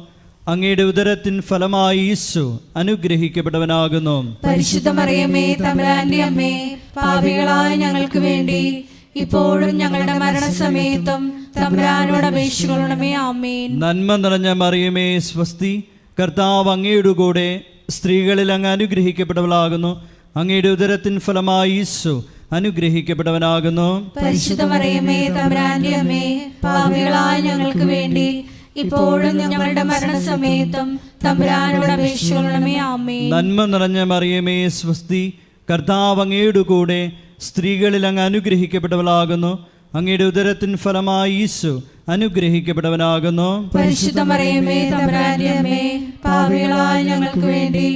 അങ്ങയുടെ ഉദരത്തിൻ ഫലമായി ഈശോ അനുഗ്രഹിക്കപ്പെട്ടവനാകുന്നു. പരിശുദ്ധ മറിയമേ, തമ്പുരാന്റെ അമ്മേ, പാപികളായ ഞങ്ങൾക്ക് വേണ്ടി ഇപ്പോഴും ഞങ്ങളുടെ മരണസമയത്തും തമ്പുരാനോട് അപേക്ഷിക്കണമേ. ആമേൻ. നന്മ നിറഞ്ഞ മറിയമേ സ്വസ്തി, കർത്താവ് അങ്ങയുടെ കൂടെ, സ്ത്രീകളിൽ അങ്ങ് അനുഗ്രഹിക്കപ്പെട്ടവളാകുന്നു. അങ്ങയുടെ ഉദരത്തിൻ ഫലമായി ഈശോ അനുഗ്രഹിക്കപ്പെട്ടവനാകുന്നു. പരിശുദ്ധ മറിയമേ, തമ്പുരാന്റെ അമ്മേ, പാപികളായ ഞങ്ങൾക്ക് വേണ്ടി ഇപ്പോഴും ഞങ്ങളുടെ മരണസമയത്തും തമ്പുരാനോട് അപേക്ഷിക്കണമേ. ആമേൻ. നന്മ നിറഞ്ഞ മറിയമേ സ്വസ്തി, കർത്താവ് അങ്ങയുടെ കൂടെ, സ്ത്രീകളിൽ അങ്ങ് അനുഗ്രഹിക്കപ്പെട്ടവളാകുന്നു. അങ്ങയുടെ ഉദരത്തിൻ ഫലമായി ഈശോ അനുഗ്രഹിക്കപ്പെട്ടവനാകുന്നു. പരിശുദ്ധ മറിയമേ, തമ്പുരാന്റെ അമ്മേ, പാപികളായ ഞങ്ങൾക്ക് വേണ്ടി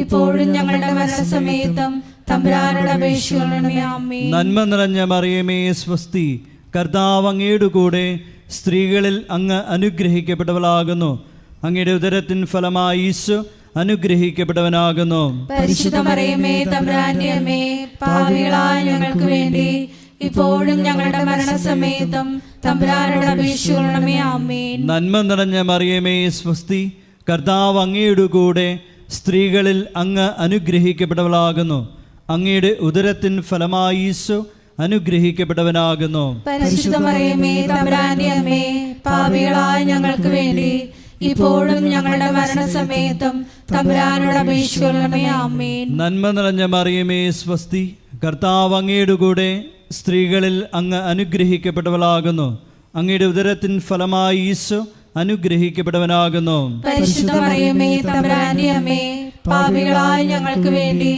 ഇപ്പോഴും ഞങ്ങളുടെ മരണസമയത്തും തമ്പുരാനോട് അപേക്ഷിക്കണമേ. ആമേൻ. നന്മ നിറഞ്ഞ മറിയമേ സ്വസ്തി, കർത്താവ് അങ്ങയുടെ കൂടെ, സ്ത്രീകളിൽ അങ്ങ് അനുഗ്രഹിക്കപ്പെട്ടവളാകുന്നു. അങ്ങയുടെ ഉദരത്തിൻ ഫലമായി ഈശോ അനുഗ്രഹിക്കപ്പെട്ടവനാകുന്നു. പരിശുദ്ധ മറിയമേ, തമ്പുരാന്റെ അമ്മേ, പാപികളായ ഞങ്ങൾക്ക് വേണ്ടി ഇപ്പോഴും ഞങ്ങളുടെ മരണസമയത്തും തമ്പുരാനോട് അപേക്ഷിക്കണമേ. ആമേൻ. നന്മ നിറഞ്ഞ മറിയമേ സ്വസ്തി, കർത്താവ് അങ്ങയുടെ കൂടെ, സ്ത്രീകളിൽ അങ്ങ് അനുഗ്രഹിക്കപ്പെട്ടവളാകുന്നു. അങ്ങയുടെ ഉദരത്തിൻ ഫലമായി ഈശോ അനുഗ്രഹിക്കപ്പെട്ടവനാകുന്നു. പരിശുദ്ധ മറിയമേ, തമ്പുരാന്റെ അമ്മേ, പാപികളായ ഞങ്ങൾക്ക് വേണ്ടി ഇപ്പോഴും ഞങ്ങളുടെ മരണസമയത്തും തമ്പുരാനോട് അപേക്ഷിക്കണമേ. ആമേൻ. നന്മ നിറഞ്ഞ മറിയമേ സ്വസ്തി, കർത്താവ് അങ്ങയുടെ കൂടെ, സ്ത്രീകളിൽ അങ്ങ് അനുഗ്രഹിക്കപ്പെട്ടവളാകുന്നു. അങ്ങയുടെ ഉദരത്തിൻ ഫലമായി ഈശോ അനുഗ്രഹിക്കപ്പെട്ടവനാകുന്നു. പരിശുദ്ധ മറിയമേ, തമ്പുരാന്റെ അമ്മേ, പാപികളായ ഞങ്ങൾക്ക് വേണ്ടി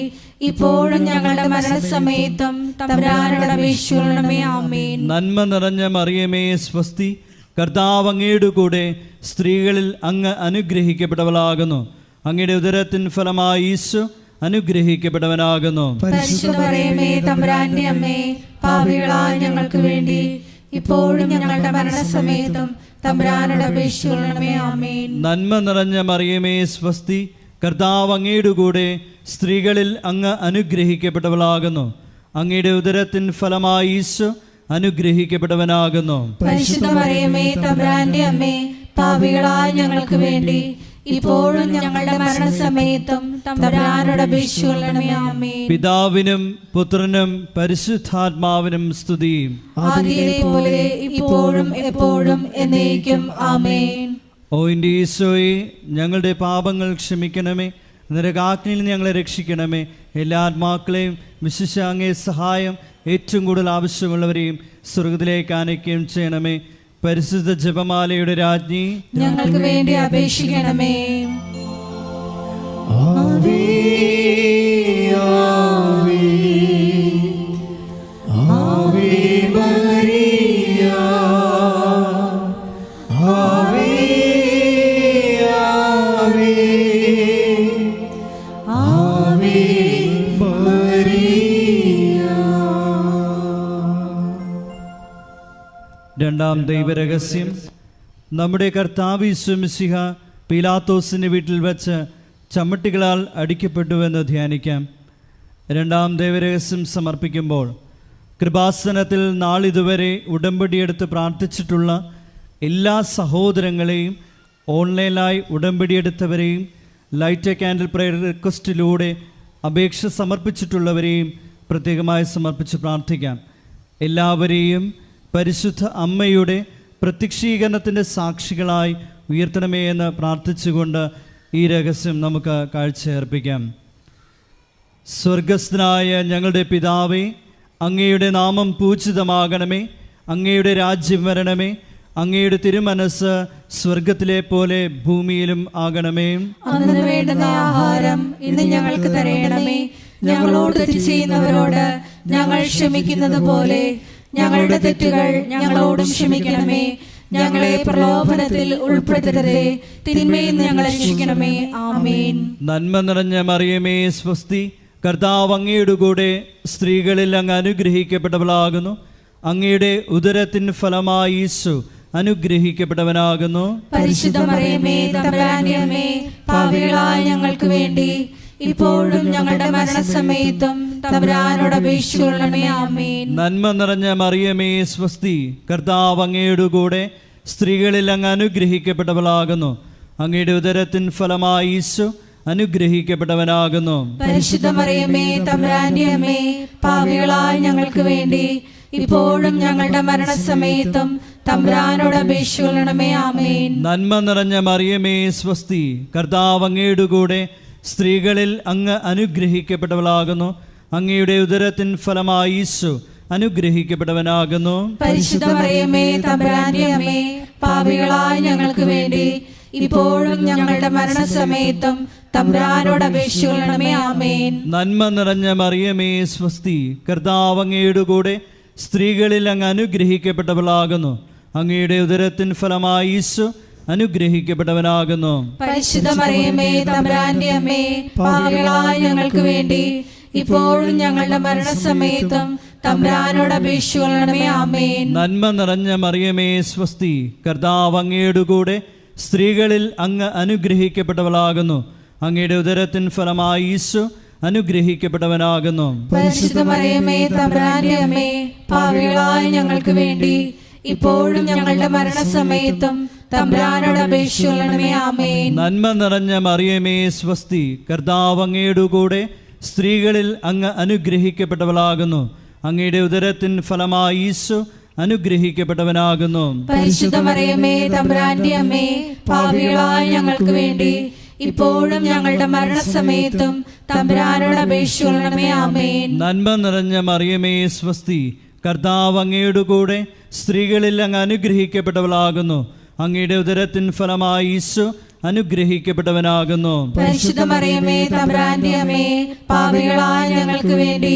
ഇപ്പോഴും ഞങ്ങളുടെ മരണസമയത്തും തമ്പുരാനോട് അപേക്ഷിക്കണമേ. ആമേൻ. നന്മ നിറഞ്ഞ മറിയമേ സ്വസ്തി, കർത്താവ് അങ്ങയുടെ കൂടെ, സ്ത്രീകളിൽ അങ്ങ് അനുഗ്രഹിക്കപ്പെട്ടവളാകുന്നു. അങ്ങയുടെ ഉദരത്തിൻ ഫലമായി ഈശോ അനുഗ്രഹിക്കപ്പെട്ടവനാകുന്നു. പരിശുദ്ധ മറിയമേ, തമ്പുരാന്റെ അമ്മേ, പാപികളായ ഞങ്ങൾക്ക് വേണ്ടി ഇപ്പോഴും ഞങ്ങളുടെ മരണസമയത്തും തമ്പുരാനോട് അപേക്ഷിക്കണമേ. ആമേൻ. നന്മ നിറഞ്ഞ മറിയമേ സ്വസ്തി, കർത്താവ് അങ്ങയുടെ കൂടെ, സ്ത്രീകളിൽ അങ്ങ് അനുഗ്രഹിക്കപ്പെട്ടവളാകുന്നു. അങ്ങയുടെ ഉദരത്തിൻ ഫലമായി ഈശോ അനുഗ്രഹിക്കപ്പെട്ടവനാകുന്നു. പരിശുദ്ധ മറിയമേ, തമ്പുരാന്റെ അമ്മേ, പാപികളായ ഞങ്ങൾക്ക് വേണ്ടി ഇപ്പോഴും ഞങ്ങളുടെ മരണസമയത്തും തമ്പുരാനോട് അപേക്ഷിച്ചുകൊള്ളണമേ. ആമേൻ. പിതാവിനും പുത്രനും പരിശുദ്ധാത്മാവിനും സ്തുതി. ആദിയിലെ പോലെ ഇപ്പോഴും എപ്പോഴും എന്നേക്കും. ആമേൻ. ഓ എൻ്റെ ഈശോയെ, ഞങ്ങളുടെ പാപങ്ങൾ ക്ഷമിക്കണമേ, നരകാഗ്നിയിൽ ഞങ്ങളെ രക്ഷിക്കണമേ. എല്ലാ ആത്മാക്കളെയും വിശിഷ്യ അങ്ങേ സഹായം ഏറ്റവും കൂടുതൽ ആവശ്യമുള്ളവരെയും സ്വർഗത്തിലേക്ക് ആനയിക്കുകയും ചെയ്യണമേ. പരിശുദ്ധ ജപമാലയുടെ രാജ്ഞി, ഞങ്ങൾക്ക് വേണ്ടി അപേക്ഷിക്കണമേ. ആവേ ആവേ ആവേ മരിയ, ആവേ ആവേ ആവേ മരിയ. രണ്ടാം ദൈവരഹസ്യം. നമ്മുടെ കർത്താവ് യേശു മിശിഹ പീലാത്തോസിൻ്റെ വീട്ടിൽ വച്ച് ചമ്മട്ടികളാൽ അടിക്കപ്പെട്ടുവെന്ന് ധ്യാനിക്കാം. രണ്ടാം ദൈവരഹസ്യം സമർപ്പിക്കുമ്പോൾ കൃപാസനത്തിൽ നാളിതുവരെ ഉടമ്പടിയെടുത്ത് പ്രാർത്ഥിച്ചിട്ടുള്ള എല്ലാ സഹോദരങ്ങളെയും, ഓൺലൈനായി ഉടമ്പടിയെടുത്തവരെയും, ലൈറ്റ് എ കാൻഡിൽ പ്രയർ റിക്വസ്റ്റിലൂടെ അപേക്ഷ സമർപ്പിച്ചിട്ടുള്ളവരെയും പ്രത്യേകമായി സമർപ്പിച്ച് പ്രാർത്ഥിക്കാം. എല്ലാവരെയും പരിശുദ്ധ അമ്മയുടെ പ്രത്യക്ഷീകരണത്തിൻ്റെ സാക്ഷികളായി ഉയർത്തണമേ എന്ന് പ്രാർത്ഥിച്ചുകൊണ്ട് ഈ രഹസ്യം നമുക്ക് കാഴ്ചയർപ്പിക്കാം. സ്വർഗസ്ഥനായ ഞങ്ങളുടെ പിതാവേ, അങ്ങയുടെ നാമം പൂജിതമാകണമേ, അങ്ങയുടെ രാജ്യം വരണമേ, അങ്ങയുടെ തിരുമനസ് സ്വർഗത്തിലെ പോലെ ഭൂമിയിലും ആകണമേ. അന്ന് വേണ്ടുന്ന ആഹാരം ഇന്ന് ഞങ്ങൾക്ക് തരയണമേ. ഞങ്ങളോട് തെറ്റ് ചെയ്യുന്നവരോട് ഞങ്ങൾ ക്ഷമിക്കുന്നത് പോലെ ഞങ്ങളുടെ തെറ്റുകൾ ഞങ്ങളോടും ക്ഷമിക്കണമേ. ഞങ്ങളെ പ്രലോഭനത്തിൽ ഉൾപ്പെടുത്തരുതേ, തിന്മയിൽ നിന്ന് ഞങ്ങളെ രക്ഷിക്കണമേ. ആമേൻ. നന്മ നിറഞ്ഞ മറിയമേ സ്വസ്തി, കർത്താവ് അങ്ങയുടെ കൂടെ സ്ത്രീകളിൽ അങ്ങ് അനുഗ്രഹിക്കപ്പെട്ടവളാകുന്നു. അങ്ങയുടെ ഉദരത്തിൻ ഫലമായി ഈശോ അനുഗ്രഹിക്കപ്പെട്ടവനാകുന്നു. പരിശുദ്ധ മറിയമേ, തമ്പുരാന്റെ അമ്മേ, പാപികളായ ഞങ്ങൾക്ക് വേണ്ടി ഇപ്പോഴും ഞങ്ങളുടെ മരണസമയത്തും തമ്പുരാനോട് അപേക്ഷിച്ചുകൊള്ളണമേ. ആമേൻ. നന്മ നിറഞ്ഞ മറിയമേ സ്വസ്തി, കർത്താവ് അങ്ങയുടെ കൂടെ സ്ത്രീകളിൽ അങ്ങ് അനുഗ്രഹിക്കപ്പെട്ടവളാകുന്നു. അങ്ങയുടെ ഉദരത്തിൻ ഫലമായി ഈശോ അനുഗ്രഹിക്കപ്പെട്ടവനാകുന്നു. പരിശുദ്ധ മറിയമേ, തമ്പുരാന്റെ അമ്മേ, പാപികളായ ഞങ്ങൾക്ക് വേണ്ടി ഇപ്പോഴും ഞങ്ങളുടെ മരണസമയത്തും തമ്പുരാനോട് അപേക്ഷിച്ചുകൊള്ളണമേ. ആമേൻ. നന്മ നിറഞ്ഞ മറിയമേ സ്വസ്തി, കർത്താവ് അങ്ങയുടെ കൂടെ സ്ത്രീകളിൽ അങ്ങ് അനുഗ്രഹിക്കപ്പെട്ടവളാകുന്നു. അങ്ങയുടെ ഉദരത്തിൻ ഫലമായി ഈശോ അനുഗ്രഹിക്കപ്പെട്ടവനാകുന്നു. പരിശുദ്ധ മറിയമേ, തമ്പുരാന്റെ അമ്മേ, പാപികളായ ഞങ്ങൾക്ക് വേണ്ടി ഇപ്പോഴും ഞങ്ങളുടെ മരണസമയത്തും തമ്പുരാനോട് അപേക്ഷിച്ചുകൊള്ളണമേ. ആമേൻ. നന്മ നിറഞ്ഞ മറിയമേ സ്വസ്തി, കർത്താവ് അങ്ങയുടെ കൂടെ സ്ത്രീകളിൽ അങ്ങ് അനുഗ്രഹിക്കപ്പെട്ടവളാകുന്നു. അങ്ങയുടെ ഉദരത്തിൻ ഫലമായി ഈശോ അനുഗ്രഹിക്കപ്പെട്ടവനാകുന്നു. പരിശുദ്ധ മറിയമേ, തമ്പുരാന്റെ അമ്മേ, പാപികളായ ഞങ്ങൾക്ക് വേണ്ടി ഇപ്പോഴും ഞങ്ങളുടെ മരണസമയത്തും തമ്പുരാനോട് അപേക്ഷിച്ചുകൊള്ളണമേ. ആമേൻ. നന്മ നിറഞ്ഞ മറിയമേ സ്വസ്തി, കർത്താവ് അങ്ങയുടെ കൂടെ സ്ത്രീകളിൽ അങ്ങ് അനുഗ്രഹിക്കപ്പെട്ടവളാകുന്നു. അങ്ങയുടെ ഉദരത്തിൻ ഫലമായി ഈശോ അനുഗ്രഹിക്കപ്പെട്ടവനാകുന്നു. പരിശുദ്ധ മറിയമേ, തമ്പുരാന്റെ അമ്മേ, പാപികളായ ഞങ്ങൾക്ക് വേണ്ടി ഇപ്പോഴും ഞങ്ങളുടെ മരണസമയത്തും തമ്പുരാനോട് അപേക്ഷിച്ചുകൊള്ളണമേ. ആമേൻ. നന്മ നിറഞ്ഞ മറിയമേ സ്വസ്തി, കർത്താവ് അങ്ങയുടെ കൂടെ സ്ത്രീകളിൽ അങ്ങ് അനുഗ്രഹിക്കപ്പെട്ടവളാകുന്നു. അങ്ങയുടെ ഉദരത്തിൻ ഫലമായി ഈശോ അനുഗ്രഹിക്കപ്പെട്ടവനാകുന്നു. പരിശുദ്ധ മറിയമേ, തമ്പുരാന്റെ അമ്മേ, പാപികളായ ഞങ്ങൾക്ക് വേണ്ടി ഇപ്പോഴും ഞങ്ങളുടെ മരണസമയത്തും തമ്പുരാനോട് അപേക്ഷിച്ചുകൊള്ളണമേ. ആമേൻ. നന്മ നിറഞ്ഞ മറിയമേ സ്വസ്തി, കർത്താവ് അങ്ങയുടെ കൂടെ സ്ത്രീകളിൽ അങ്ങ് അനുഗ്രഹിക്കപ്പെട്ടവളാകുന്നു. അങ്ങയുടെ ഉദരത്തിൻ ഫലമായി ഈശോ അനുഗ്രഹിക്കപ്പെട്ടവനാകുന്നു. പരിശുദ്ധ മറിയമേ, തമ്പുരാന്റെ അമ്മേ, പാപികളായ ഞങ്ങൾക്ക് വേണ്ടി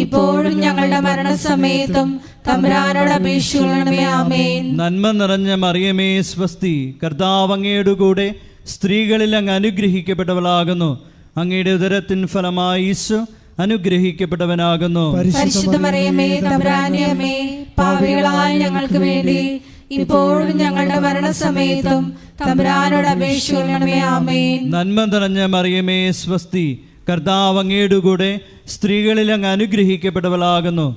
ഇപ്പോഴും ഞങ്ങളുടെ മരണസമയത്തും തമ്പുരാനോട് അപേക്ഷിച്ചുകൊള്ളണമേ. ആമേൻ. നന്മ നിറഞ്ഞ മറിയമേ സ്വസ്തി, കർത്താവ് അങ്ങയുടെ കൂടെ സ്ത്രീകളിൽ അങ്ങ് അനുഗ്രഹിക്കപ്പെട്ടവളാകുന്നു. അങ്ങയുടെ ഉദരത്തിൻ ഫലമായി ഈശോ അനുഗ്രഹിക്കപ്പെട്ടവനാകുന്നു. പരിശുദ്ധ മറിയമേ, തമ്പുരാന്റെ അമ്മേ, പാപികളായ ഞങ്ങൾക്ക് വേണ്ടി ഇപ്പോഴും ഞങ്ങളുടെ മരണസമയത്തും തമ്പുരാനോട് അപേക്ഷിച്ചുകൊള്ളണമേ. ആമേൻ. നന്മ നിറഞ്ഞ മറിയമേ സ്വസ്തി, കർത്താവ് അങ്ങയുടെ കൂടെ സ്ത്രീകളിൽ അങ്ങ് അനുഗ്രഹിക്കപ്പെട്ടവളാകുന്നു.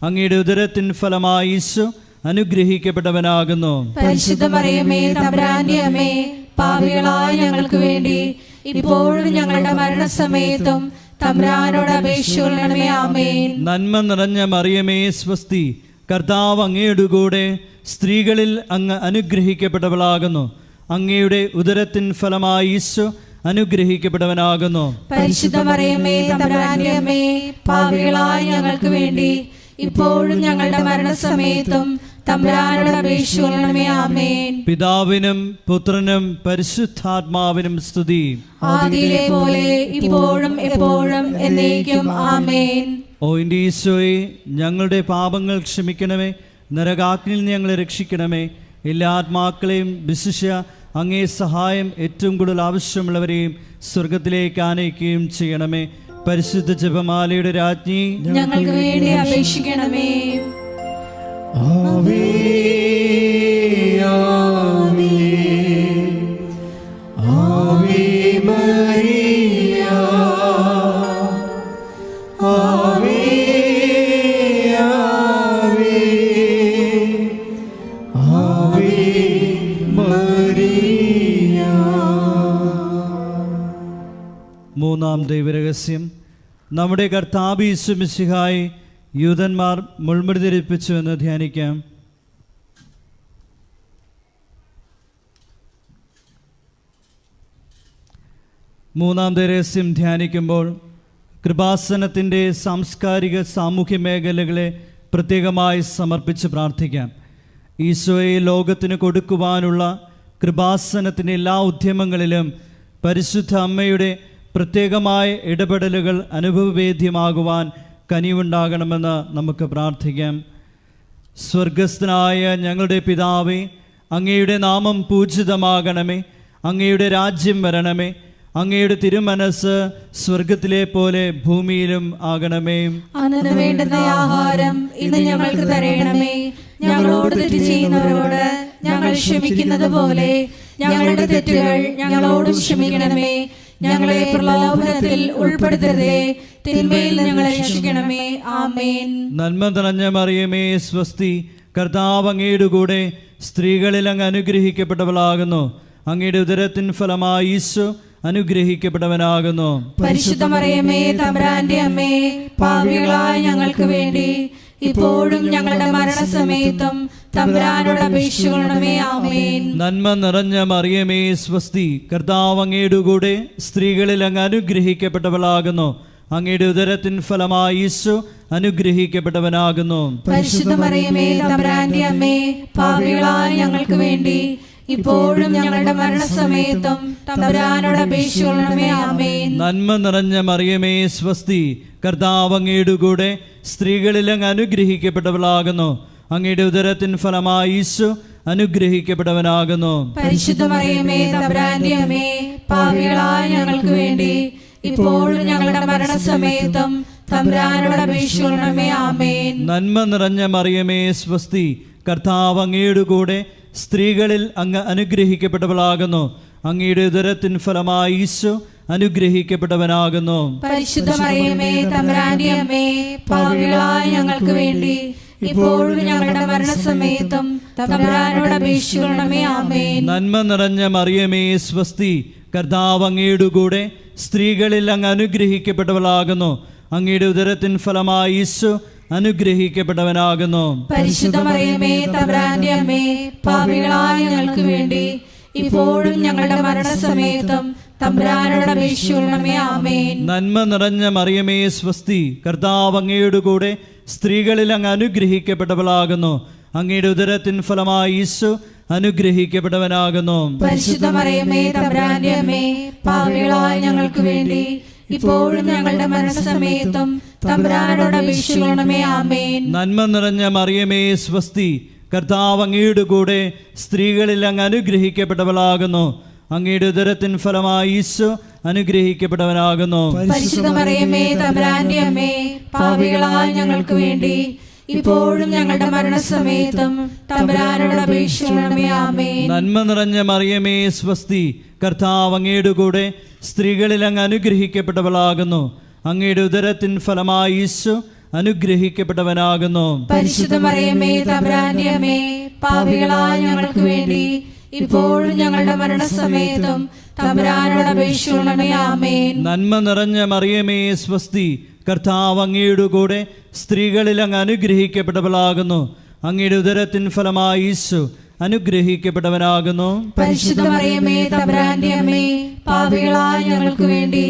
അങ്ങയുടെ ഉദരത്തിൻ ഫലമായി ഈശോ അനുഗ്രഹിക്കപ്പെട്ടവനാകുന്നു. പരിശുദ്ധ മറിയമേ തമ്പുരാന്റെ അമ്മേ, പാപികളായ ഞങ്ങൾക്ക് വേണ്ടി ഇപ്പോഴും ഞങ്ങളുടെ മരണസമയത്തും തമ്പുരാനോട് അപേക്ഷിക്കണമേ. ആമേൻ. നന്മ നിറഞ്ഞ മറിയമേ സ്വസ്തി, കർത്താവ് അങ്ങയുടെ കൂടെ സ്ത്രീകളിൽ അങ്ങ് അനുഗ്രഹിക്കപ്പെട്ടവളാകുന്നു. അങ്ങയുടെ ഉദരത്തിൻ ഫലമായി ഈശോ അനുഗ്രഹിക്കപ്പെട്ടവനാകുന്നു. പരിശുദ്ധ മറിയമേ തമ്പുരാന്റെ അമ്മേ, പാപികളായ ഞങ്ങൾക്ക് വേണ്ടി ഇപ്പോഴും ഞങ്ങളുടെ മരണസമയത്തും തമ്പുരാനോട് അപേക്ഷിക്കണമേ. ആമേൻ. പിതാവിനും പുത്രനും പരിശുദ്ധാത്മാവിനും സ്തുതി. ആദിയിലെ പോലെ ഇപ്പോഴും എപ്പോഴും എന്നേക്കും. ആമേൻ. ഓ എൻ്റെ ഈശോയെ, ഞങ്ങളുടെ പാപങ്ങൾ ക്ഷമിക്കണമേ, നരകാഗ്നിയിൽ ഞങ്ങളെ രക്ഷിക്കണമേ. എല്ലാ ആത്മാക്കളെയും വിശിഷ്യ അങ്ങേ സഹായം ഏറ്റവും കൂടുതൽ ആവശ്യമുള്ളവരെയും സ്വർഗത്തിലേക്ക് ആനയിക്കുകയും ചെയ്യണമേ. പരിശുദ്ധ ജപമാലയുടെ രാജ്ഞി, ഞങ്ങൾക്ക് വേണ്ടി അപേക്ഷിക്കണമേ. ആവേ ആവേ ആവേ മരിയ, ആവേ ആവേ ആവേ മരിയ. മൂന്നാം ദൈവരഹസ്യം. നമ്മുടെ കർത്താവ് യേശു മിശിഹായെ യൂതന്മാർ മുൾമുടി ധരിപ്പിച്ചു എന്ന് ധ്യാനിക്കാം. മൂന്നാം രഹസ്യം ധ്യാനിക്കുമ്പോൾ കൃപാസനത്തിൻ്റെ സാംസ്കാരിക സാമൂഹ്യ മേഖലകളെ പ്രത്യേകമായി സമർപ്പിച്ച് പ്രാർത്ഥിക്കാം. ഈശോയെ ലോകത്തിന് കൊടുക്കുവാനുള്ള കൃപാസനത്തിൻ്റെ എല്ലാ ഉദ്യമങ്ങളിലും പരിശുദ്ധ അമ്മയുടെ പ്രത്യേകമായ ഇടപെടലുകൾ അനുഭവവേദ്യമാകുവാൻ കനിവുണ്ടാകണമെന്ന് നമുക്ക് പ്രാർത്ഥിക്കാം. സ്വർഗസ്ഥനായ ഞങ്ങളുടെ പിതാവേ, അങ്ങയുടെ നാമം പൂജിതമാകണമേ, അങ്ങയുടെ രാജ്യം വരണമേ, അങ്ങയുടെ തിരുമനസ് സ്വർഗത്തിലെ പോലെ ഭൂമിയിലും ആകണമേ. അന്നു വേണ്ടുന്ന ആഹാരം ഇന്ന് ഞങ്ങൾക്ക് തരണമേ. ഞങ്ങളോട് തെറ്റ് ചെയ്യുന്നവരോട് ഞങ്ങൾ ക്ഷമിക്കുന്നത് പോലെ ഞങ്ങളുടെ തെറ്റുകൾ ഞങ്ങളോടും ക്ഷമിക്കണമേ. ഞങ്ങളെ പ്രലോഭനത്തിൽ ഉൾപ്പെടുത്തരുതേ, തിന്മയിൽ ഞങ്ങളെ രക്ഷിക്കണമേ. ആമേൻ. നന്മ നിറഞ്ഞ മറിയമേ സ്വസ്തി, കർത്താവ് അങ്ങയുടെ കൂടെ സ്ത്രീകളിൽ അങ്ങ് അനുഗ്രഹിക്കപ്പെട്ടവളാകുന്നു. അങ്ങയുടെ ഉദരത്തിൻ ഫലമായി ഈശോ അനുഗ്രഹിക്കപ്പെട്ടവനാകുന്നു. പരിശുദ്ധ മറിയമേ തമ്പുരാന്റെ അമ്മേ, പാപികളായ ഞങ്ങൾക്ക് വേണ്ടി ഇപ്പോഴും ഞങ്ങളുടെ മരണസമയത്തും തമ്പുരാനോട് അപേക്ഷിക്കണമേ. ആമേൻ. നന്മ നിറഞ്ഞ മറിയമേ സ്വസ്തി, കർത്താവ് അങ്ങയുടെ കൂടെ സ്ത്രീകളിൽ അങ്ങ് അനുഗ്രഹിക്കപ്പെട്ടവളാകുന്നു. അങ്ങയുടെ ഉദരത്തിൻ ഫലമായി ഈശോ അനുഗ്രഹിക്കപ്പെട്ടവനാകുന്നു. പരിശുദ്ധ മറിയമേ തമ്പുരാന്റെ അമ്മേ, പാപികളായ ഞങ്ങൾക്ക് വേണ്ടി ഇപ്പോഴും ഞങ്ങളുടെ മരണസമയത്തും തമ്പുരാനോട് അപേക്ഷിക്കണമേ. ആമേൻ. നന്മ നിറഞ്ഞ മറിയമേ സ്വസ്തി, കർത്താവ് അങ്ങയുടെ കൂടെ സ്ത്രീകളിൽ അങ്ങ് അനുഗ്രഹിക്കപ്പെട്ടവളാകുന്നു. അങ്ങയുടെ ഉദരത്തിൻ ഫലമായി ഈശോ അനുഗ്രഹിക്കപ്പെട്ടവനാകുന്നു. പരിശുദ്ധ മറിയമേ തമ്പുരാന്റെ അമ്മേ, പാപികളായ ഞങ്ങൾക്ക് വേണ്ടി ഇപ്പോഴും ഞങ്ങളുടെ മരണസമയത്തും തമ്പുരാനോട് അപേക്ഷിക്കണമേ. ആമേൻ. നന്മ നിറഞ്ഞ മറിയമേ സ്വസ്തി, കർത്താവ് അങ്ങയുടെ കൂടെ സ്ത്രീകളിൽ അങ്ങ് അനുഗ്രഹിക്കപ്പെട്ടവളാകുന്നു. അങ്ങയുടെ ഉദരത്തിൻ ഫലമായി ഈശോ അനുഗ്രഹിക്കപ്പെട്ടവനാകുന്നു. പരിശുദ്ധ മറിയമേ തമ്പുരാന്റെ അമ്മേ, പാപികളായ ഞങ്ങൾക്ക് വേണ്ടി ഇപ്പോഴും ഞങ്ങളുടെ മരണസമയത്തും തമ്പുരാനോട് അപേക്ഷിക്കണമേ. ആമേൻ. നന്മ നിറഞ്ഞ മറിയമേ സ്വസ്തി, കർത്താവ് അങ്ങയുടെ കൂടെ സ്ത്രീകളിൽ അങ്ങ് അനുഗ്രഹിക്കപ്പെട്ടവളാകുന്നു. അങ്ങയുടെ ഉദരത്തിൻ ഫലമായി ഈശോ അനുഗ്രഹിക്കപ്പെട്ടവനാകുന്നു. പരിശുദ്ധ മറിയമേ തമ്പുരാന്റെ അമ്മേ, പാപികളായ ഞങ്ങൾക്ക് വേണ്ടി ഇപ്പോഴും ഞങ്ങളുടെ മരണസമയത്തും തമ്പുരാനോട് അപേക്ഷിക്കണമേ. ആമേൻ. നന്മ നിറഞ്ഞ മറിയമേ സ്വസ്തി, കർത്താവ് അങ്ങയുടെ കൂടെ സ്ത്രീകളിൽ അങ്ങ് അനുഗ്രഹിക്കപ്പെട്ടവളാകുന്നു. അങ്ങയുടെ ഉദരത്തിൻ ഫലമായി ഈശോ അനുഗ്രഹിക്കപ്പെട്ടവനാകുന്നു. പരിശുദ്ധ മറിയമേ തമ്പുരാന്റെ അമ്മേ, പാപികളായ ഞങ്ങൾക്ക് വേണ്ടി ഇപ്പോഴും ഞങ്ങളുടെ മരണസമയത്തും തമ്പുരാനോട് അപേക്ഷിക്കണമേ. ആമേൻ. നന്മ നിറഞ്ഞ മറിയമേ സ്വസ്തി, കർത്താവ് അങ്ങയുടെ കൂടെ സ്ത്രീകളിൽ അങ്ങ് അനുഗ്രഹിക്കപ്പെട്ടവളാകുന്നു. അങ്ങയുടെ ഉദരത്തിൻ ഫലമായി ഈശോ അനുഗ്രഹിക്കപ്പെട്ടവനാകുന്നു. പരിശുദ്ധ മറിയമേ തമ്പുരാന്റെ അമ്മേ, പാപികളായ ഞങ്ങൾക്ക് വേണ്ടി ഇപ്പോഴും ഞങ്ങളുടെ മരണസമയത്തും തമ്പുരാനോട് അപേക്ഷിക്കണമേ. ആമേൻ. നന്മ നിറഞ്ഞ മറിയമേ സ്വസ്തി, കർത്താവ് അങ്ങയുടെ കൂടെ സ്ത്രീകളിൽ അങ്ങ് അനുഗ്രഹിക്കപ്പെട്ടവളാകുന്നു. അങ്ങയുടെ ഉദരത്തിൻ ഫലമായി ഈശോ അനുഗ്രഹിക്കപ്പെട്ടവനാകുന്നു. പരിശുദ്ധ മറിയമേ തമ്പുരാന്റെ അമ്മേ, പാപികളായ ഞങ്ങൾക്ക് വേണ്ടി ഇപ്പോഴും ഞങ്ങളുടെ മരണസമയത്തും തമ്പുരാനോട് അപേക്ഷിക്കണമേ. ആമേൻ. നന്മ നിറഞ്ഞ മറിയമേ സ്വസ്തി, കർത്താവ് അങ്ങയുടെ കൂടെ സ്ത്രീകളിൽ അങ്ങ് അനുഗ്രഹിക്കപ്പെട്ടവളാകുന്നു. അങ്ങയുടെ ഉദരത്തിൻ ഫലമായി ഈശോ അനുഗ്രഹിക്കപ്പെട്ടവനാകുന്നു. പരിശുദ്ധ മറിയമേ തമ്പുരാന്റെ അമ്മേ, പാപികളായ ഞങ്ങൾക്ക് വേണ്ടി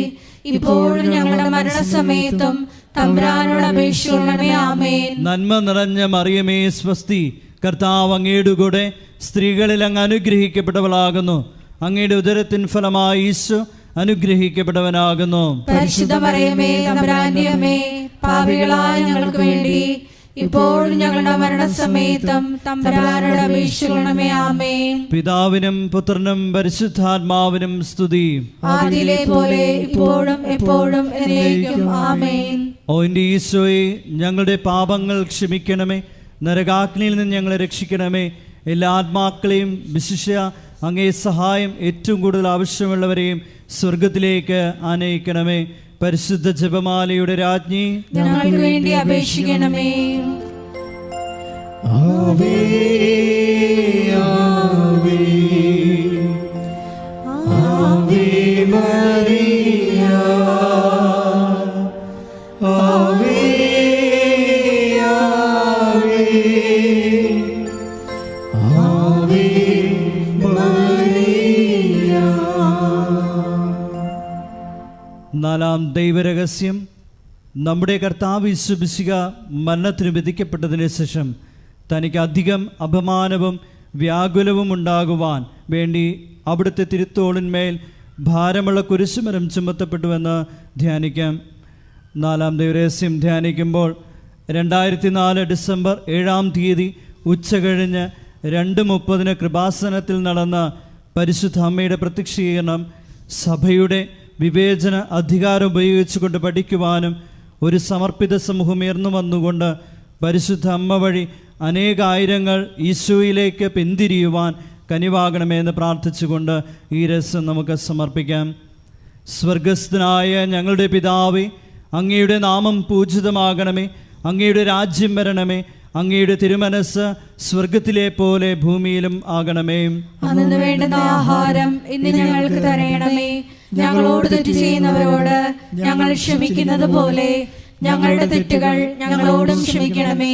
ഇപ്പോഴും ഞങ്ങളുടെ മരണസമയത്തും തമ്പുരാനോട് അപേക്ഷിക്കണമേ. ആമേൻ. നന്മ നിറഞ്ഞ മറിയമേ സ്വസ്തി, കർത്താവ് അങ്ങയുടെ കൂടെ സ്ത്രീകളിൽ അങ്ങ് അനുഗ്രഹിക്കപ്പെട്ടവളാകുന്നു. അങ്ങയുടെ ഉദരത്തിൻ ഫലമായി ഈശോ അനുഗ്രഹിക്കപ്പെട്ടവനാകുന്നു. പരിശുദ്ധ മറിയമേ തമ്പുരാന്റെ അമ്മേ, പാപികളായ ഞങ്ങൾക്ക് വേണ്ടി ഇപ്പോഴും ഞങ്ങളുടെ മരണസമയത്തും തമ്പുരാനോട് അപേക്ഷിക്കണമേ. ആമേൻ. പിതാവിനും പുത്രനും പരിശുദ്ധാത്മാവിനും സ്തുതി. ആദിയിലെ പോലെ ഇപ്പോഴും എപ്പോഴും എന്നേക്കും. ആമേൻ. ഓ എൻ്റെ ഈശോയെ, ഞങ്ങളുടെ പാപങ്ങൾ ക്ഷമിക്കണമേ, നരകാഗ്നിയിൽ നിന്ന് ഞങ്ങളെ രക്ഷിക്കണമേ. എല്ലാ ആത്മാക്കളെയും വിശിഷ്യ അങ്ങേ സഹായം ഏറ്റവും കൂടുതൽ ആവശ്യമുള്ളവരെയും സ്വർഗത്തിലേക്ക് ആനയിക്കണമേ. പരിശുദ്ധ ജപമാലയുടെ രാജ്ഞി, ഞങ്ങൾക്ക് വേണ്ടി അപേക്ഷിക്കണമേ. ആവേ ആവേ ആവേ മരിയ, ആവേ ആവേ ആവേ മരിയ. നാലാം ദൈവരഹസ്യം. നമ്മുടെ കർത്താവ് യേശു മിശിഹ മരണത്തിന് വിധിക്കപ്പെട്ടതിന് ശേഷം തനിക്ക് അധികം അപമാനവും വ്യാകുലവും ഉണ്ടാകുവാൻ വേണ്ടി അവിടുത്തെ തിരുത്തോളിന്മേൽ ഭാരമുള്ള കുരിശുമരം ചുമത്തപ്പെട്ടുവെന്ന് ധ്യാനിക്കാം. നാലാം ദൈവരഹസ്യം ധ്യാനിക്കുമ്പോൾ 2004 ഡിസംബർ 7 ഉച്ചകഴിഞ്ഞ് 2:30 കൃപാസനത്തിൽ നടന്ന പരിശുദ്ധ അമ്മയുടെ പ്രത്യക്ഷീകരണം സഭയുടെ വിവേചന അധികാരം ഉപയോഗിച്ചുകൊണ്ട് പഠിക്കുവാനും ഒരു സമർപ്പിത സമൂഹം ഉയർന്നു വന്നുകൊണ്ട് പരിശുദ്ധ അമ്മ വഴി അനേകായിരങ്ങൾ ഈശോയിലേക്ക് പിന്തിരിയുവാൻ കനിവാകണമെന്ന് പ്രാർത്ഥിച്ചുകൊണ്ട് ഈ രസം നമുക്ക് സമർപ്പിക്കാം. സ്വർഗസ്ഥനായ ഞങ്ങളുടെ പിതാവേ, അങ്ങയുടെ നാമം പൂജിതമാകണമേ, അങ്ങയുടെ രാജ്യം വരണമേ, അങ്ങയുടെ തിരുമനസ് സ്വർഗത്തിലെ പോലെ ഭൂമിയിലും ആകണമേ. അന്നു വേണ്ടുന്ന ആഹാരം ഇന്ന് ഞങ്ങൾക്ക് തരണമേ. ഞങ്ങളോട് തെറ്റ് ചെയ്യുന്നവരോട് ഞങ്ങൾ ക്ഷമിക്കുന്നത് പോലെ ഞങ്ങളുടെ തെറ്റുകൾ ഞങ്ങളോടും ക്ഷമിക്കണമേ.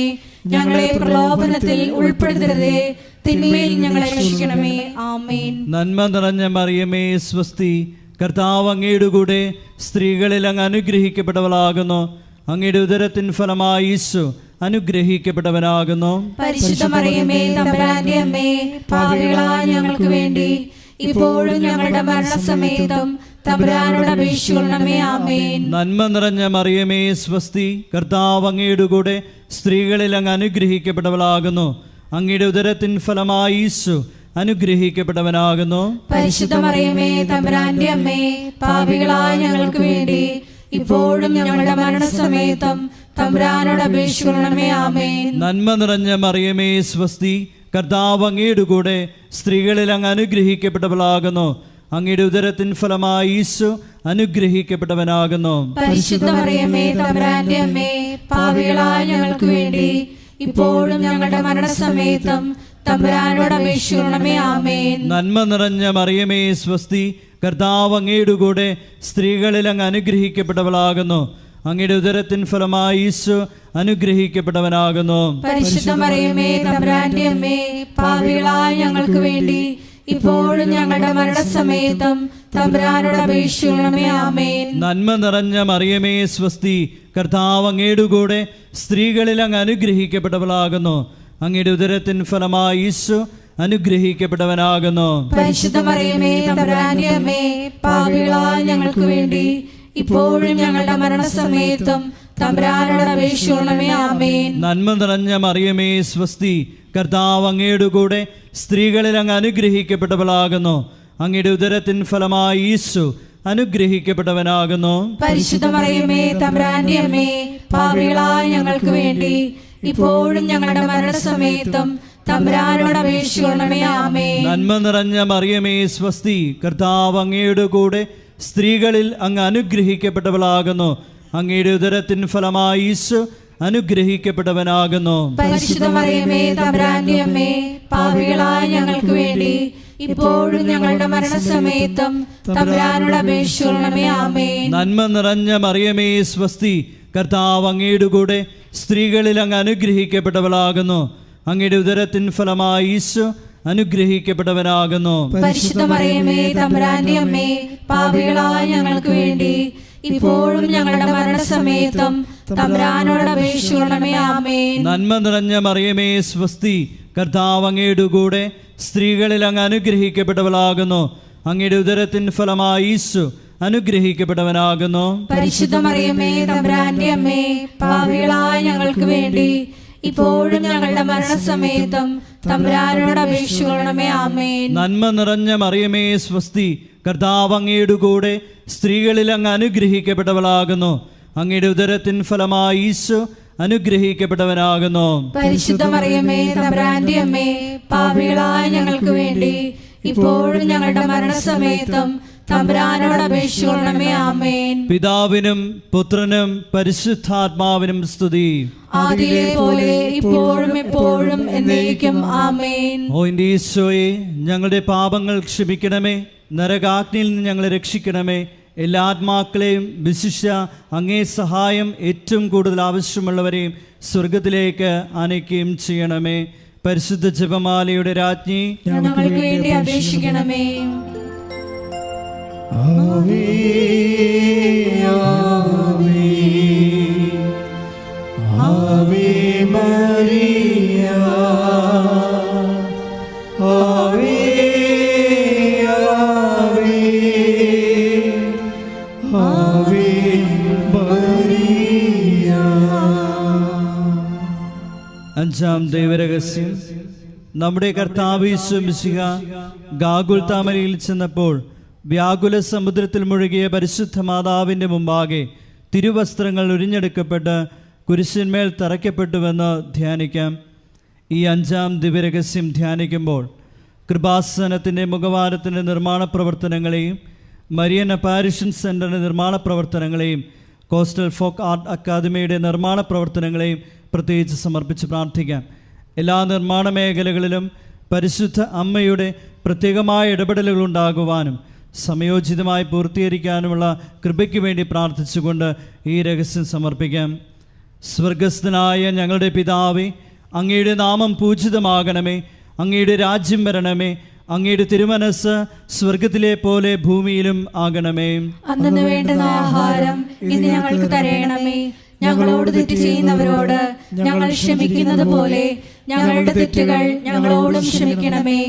ഞങ്ങളെ പ്രലോഭനത്തിൽ ഉൾപ്പെടുത്തരുതേ, തിന്മയിൽ ഞങ്ങളെ രക്ഷിക്കണമേ. ആമേൻ. നന്മ നിറഞ്ഞ മറിയമേ സ്വസ്തി, കർത്താവ് അങ്ങയുടെ കൂടെ സ്ത്രീകളിൽ അങ്ങ് അനുഗ്രഹിക്കപ്പെട്ടവളാകുന്നു. അങ്ങയുടെ ഉദരത്തിൻ ഫലമായി ഈശോ അനുഗ്രഹിക്കപ്പെട്ടവനാകുന്നു. പരിശുദ്ധ മറിയമേ തമ്പുരാന്റെ അമ്മേ, പാപികളായ ഞങ്ങൾക്ക് വേണ്ടി ഇപ്പോഴും ഞങ്ങളുടെ മരണസമയത്തും തമ്പുരാനോട് അപേക്ഷിക്കണമേ. ആമേൻ. നന്മ നിറഞ്ഞ മറിയമേ സ്വസ്തി, കർത്താവ് അങ്ങയുടെ കൂടെ സ്ത്രീകളിൽ അങ്ങ് അനുഗ്രഹിക്കപ്പെട്ടവളാകുന്നു. അങ്ങയുടെ ഉദരത്തിൻ ഫലമായി ഈശോ അനുഗ്രഹിക്കപ്പെട്ടവനാകുന്നു. പരിശുദ്ധ മറിയമേ തമ്പുരാന്റെ അമ്മേ, പാപികളായ ഞങ്ങൾക്ക് വേണ്ടി ഇപ്പോഴും ഞങ്ങളുടെ മരണസമയത്തും തമ്പുരാനോട് അപേക്ഷിക്കണമേ. ആമേൻ. നന്മ നിറഞ്ഞ മറിയമേ സ്വസ്തി, കർത്താവ് അങ്ങയുടെ കൂടെ സ്ത്രീകളിൽ അങ്ങ് അനുഗ്രഹിക്കപ്പെട്ടവളാകുന്നു. അങ്ങയുടെ ഉദരത്തിൻ ഫലമായി ഈശോ അനുഗ്രഹിക്കപ്പെട്ടവനാകുന്നു. പരിശുദ്ധ മറിയമേ തമ്പുരാന്റെ അമ്മേ, പാപികളായ ഞങ്ങൾക്ക് വേണ്ടി ഇപ്പോഴും ഞങ്ങളുടെ മരണസമയത്തും തമ്പുരാനോട് അപേക്ഷിക്കണമേ. ആമേൻ. നന്മ നിറഞ്ഞ മറിയമേ സ്വസ്തി, കർത്താവ് അങ്ങയുടെ കൂടെ സ്ത്രീകളിൽ അങ്ങ് അനുഗ്രഹിക്കപ്പെട്ടവളാകുന്നു. അങ്ങയുടെ ഉദരത്തിൻ ഫലമായി ഈശോ അനുഗ്രഹിക്കപ്പെട്ടവനാകുന്നു. പരിശുദ്ധ മറിയമേ തമ്പുരാന്റെ അമ്മേ, പാപികളായ ഞങ്ങൾക്ക് വേണ്ടി ഇപ്പോഴും ഞങ്ങളുടെ മരണസമയത്തും തമ്പുരാനോട് അപേക്ഷിക്കണമേ. ആമേൻ. നന്മ നിറഞ്ഞ മറിയമേ സ്വസ്തി, കർത്താവ് അങ്ങയുടെ കൂടെ സ്ത്രീകളിൽ അങ്ങ് അനുഗ്രഹിക്കപ്പെട്ടവളാകുന്നു. അങ്ങയുടെ ഉദരത്തിൻ ഫലമായി ഈശോ അനുഗ്രഹിക്കപ്പെട്ടവനാകുന്നു. പരിശുദ്ധ മറിയമേ തമ്പുരാന്റെ അമ്മേ, പാപികളായ ഞങ്ങൾക്ക് വേണ്ടി ഇപ്പോഴും ഞങ്ങളുടെ മരണസമയത്തും തമ്പുരാനോട് അപേക്ഷിക്കണമേ. ആമേൻ. നന്മ നിറഞ്ഞ മറിയമേ സ്വസ്തി, കർത്താവ് അങ്ങയുടെ കൂടെ സ്ത്രീകളിൽ അങ്ങ് അനുഗ്രഹിക്കപ്പെട്ടവളാകുന്നു. അങ്ങയുടെ ഉദരത്തിൻ ഫലമായി ഈശോ അനുഗ്രഹിക്കപ്പെട്ടവനാകുന്നു. പരിശുദ്ധ മറിയമേ തമ്പുരാന്റെ അമ്മേ, പാപികളായ ഞങ്ങൾക്ക് വേണ്ടി ഇപ്പോഴും ഞങ്ങളുടെ മരണസമയത്തും തമ്പുരാനോട് അപേക്ഷിക്കണമേ. ആമേൻ. നന്മ നിറഞ്ഞ മറിയമേ സ്വസ്തി, കർത്താവ് അങ്ങയുടെ കൂടെ സ്ത്രീകളിൽ അങ്ങ് അനുഗ്രഹിക്കപ്പെട്ടവളാകുന്നു. അങ്ങയുടെ ഉദരത്തിൻ ഫലമായി ഈശോ അനുഗ്രഹിക്കപ്പെട്ടവനാകുന്നു. പരിശുദ്ധ മറിയമേ തമ്പുരാന്റെ അമ്മേ, പാപികളായ ഞങ്ങൾക്ക് വേണ്ടി ഇപ്പോഴും ഞങ്ങളുടെ മരണസമയത്തും തമ്പുരാനോട് അപേക്ഷിക്കണമേ. ആമേൻ. നന്മ നിറഞ്ഞ മറിയമേ സ്വസ്തി, കർത്താവ് അങ്ങയുടെ കൂടെ സ്ത്രീകളിൽ അങ്ങ് അനുഗ്രഹിക്കപ്പെട്ടവളാകുന്നു. അങ്ങയുടെ ഉദരത്തിൻ ഫലമായി ഈശോ അനുഗ്രഹിക്കപ്പെട്ടവനാകുന്നു. പരിശുദ്ധ മറിയമേ തമ്പുരാന്റെ അമ്മേ, പാപികളായ ഞങ്ങൾക്ക് വേണ്ടി ഇപ്പോഴും ഞങ്ങളുടെ മരണസമയത്തും തമ്പുരാനോട് അപേക്ഷിക്കണമേ. ആമേൻ. നന്മ നിറഞ്ഞ മറിയമേ സ്വസ്തി, കർത്താവ് അങ്ങയുടെ കൂടെ സ്ത്രീകളിൽ അങ്ങ് അനുഗ്രഹിക്കപ്പെട്ടവളാകുന്നു. അങ്ങയുടെ ഉദരത്തിൻ ഫലമായി ഈശോ അനുഗ്രഹിക്കപ്പെട്ടവനാകുന്നു. പരിശുദ്ധ മറിയമേ തമ്പുരാന്റെ അമ്മേ, പാപികളായ ഞങ്ങൾക്ക് വേണ്ടി ഇപ്പോഴും ഞങ്ങളുടെ മരണസമയത്തും തമ്പുരാനോട് അപേക്ഷിക്കണമേ. ആമേൻ. നന്മ നിറഞ്ഞ മറിയമേ സ്വസ്തി, കർത്താവ് അങ്ങയുടെ കൂടെ സ്ത്രീകളിൽ അങ്ങ് അനുഗ്രഹിക്കപ്പെട്ടവളാകുന്നു. അങ്ങയുടെ ഉദരത്തിൻ ഫലമായി ഈശോ അനുഗ്രഹിക്കപ്പെട്ടവനാകുന്നു. പരിശുദ്ധ മറിയമേ തമ്പുരാന്റെ അമ്മേ, പാപികളായ ഞങ്ങൾക്ക് വേണ്ടി ഇപ്പോഴും ഞങ്ങളുടെ മരണസമയത്തും തമ്പുരാനോട് അപേക്ഷിക്കണമേ. ആമേൻ. പിതാവിനും പുത്രനും പരിശുദ്ധാത്മാവിനും സ്തുതി. ആദിയിലെ പോലെ ഇപ്പോഴും എപ്പോഴും എന്നേക്കും. ആമേൻ. ഓ എൻ്റെ ഈശോയെ, ഞങ്ങളുടെ പാപങ്ങൾ ക്ഷമിക്കണമേ, നരകാഗ്നിയിൽ നിന്ന് ഞങ്ങളെ രക്ഷിക്കണമേ. എല്ലാ ആത്മാക്കളെയും വിശിഷ്യ അങ്ങേ സഹായം ഏറ്റവും കൂടുതൽ ആവശ്യമുള്ളവരെയും സ്വർഗത്തിലേക്ക് ആനയിക്കുകയും ചെയ്യണമേ. പരിശുദ്ധ ജപമാലയുടെ രാജ്ഞി, ഞങ്ങൾക്ക് വേണ്ടി അപേക്ഷിക്കണമേ. ആവേ ആവേ ആവേ മരിയ, ആവേ ആവേ ആവേ മരിയ. അഞ്ചാം ദൈവരഹസ്യം. നമ്മുടെ കർത്താവ് യേശു മിശിഹ ഗാഗുൽത്താമലയിൽ ചെന്നപ്പോൾ വ്യാകുല സമുദ്രത്തിൽ മുഴുകിയ പരിശുദ്ധ മാതാവിൻ്റെ മുമ്പാകെ തിരുവസ്ത്രങ്ങൾ ഉരിഞ്ഞെടുക്കപ്പെട്ട് കുരിശിന്മേൽ തറയ്ക്കപ്പെട്ടുവെന്ന് ധ്യാനിക്കാം. ഈ അഞ്ചാം ദിവ്യരഹസ്യം ധ്യാനിക്കുമ്പോൾ കൃപാസനത്തിൻ്റെ മുഖവാരത്തിൻ്റെ നിർമ്മാണ പ്രവർത്തനങ്ങളെയും മരിയൻ അപ്പാരിഷൻ സെൻ്ററിൻ്റെ നിർമ്മാണ പ്രവർത്തനങ്ങളെയും കോസ്റ്റൽ ഫോക്ക് ആർട്ട് അക്കാദമിയുടെ നിർമ്മാണ പ്രവർത്തനങ്ങളെയും പ്രത്യേകിച്ച് സമർപ്പിച്ച് പ്രാർത്ഥിക്കാം. എല്ലാ നിർമ്മാണ മേഖലകളിലും പരിശുദ്ധ അമ്മയുടെ പ്രത്യേകമായ ഇടപെടലുകൾ ഉണ്ടാകുവാനും സമയോചിതമായി പൂർത്തീകരിക്കാനുമുള്ള കൃപയ്ക്ക് വേണ്ടി പ്രാർത്ഥിച്ചുകൊണ്ട് ഈ രഹസ്യം സമർപ്പിക്കാം. സ്വർഗസ്ഥനായ ഞങ്ങളുടെ പിതാവേ, അങ്ങയുടെ നാമം പൂജിതമാകണമേ. അങ്ങയുടെ രാജ്യം വരണമേ. അങ്ങയുടെ തിരുമനസ് സ്വർഗത്തിലെ പോലെ ഭൂമിയിലും ആകണമേ. അന്നു വേണ്ടുന്ന ആഹാരം ഇന്ന് ഞങ്ങൾക്ക് തരയണമേ. ഞങ്ങളോട് തെറ്റ് ചെയ്യുന്നവരോട് ഞങ്ങൾ ക്ഷമിക്കുന്നത് പോലെ ഞങ്ങളുടെ തെറ്റുകൾ ഞങ്ങളോടും ക്ഷമിക്കണമേ.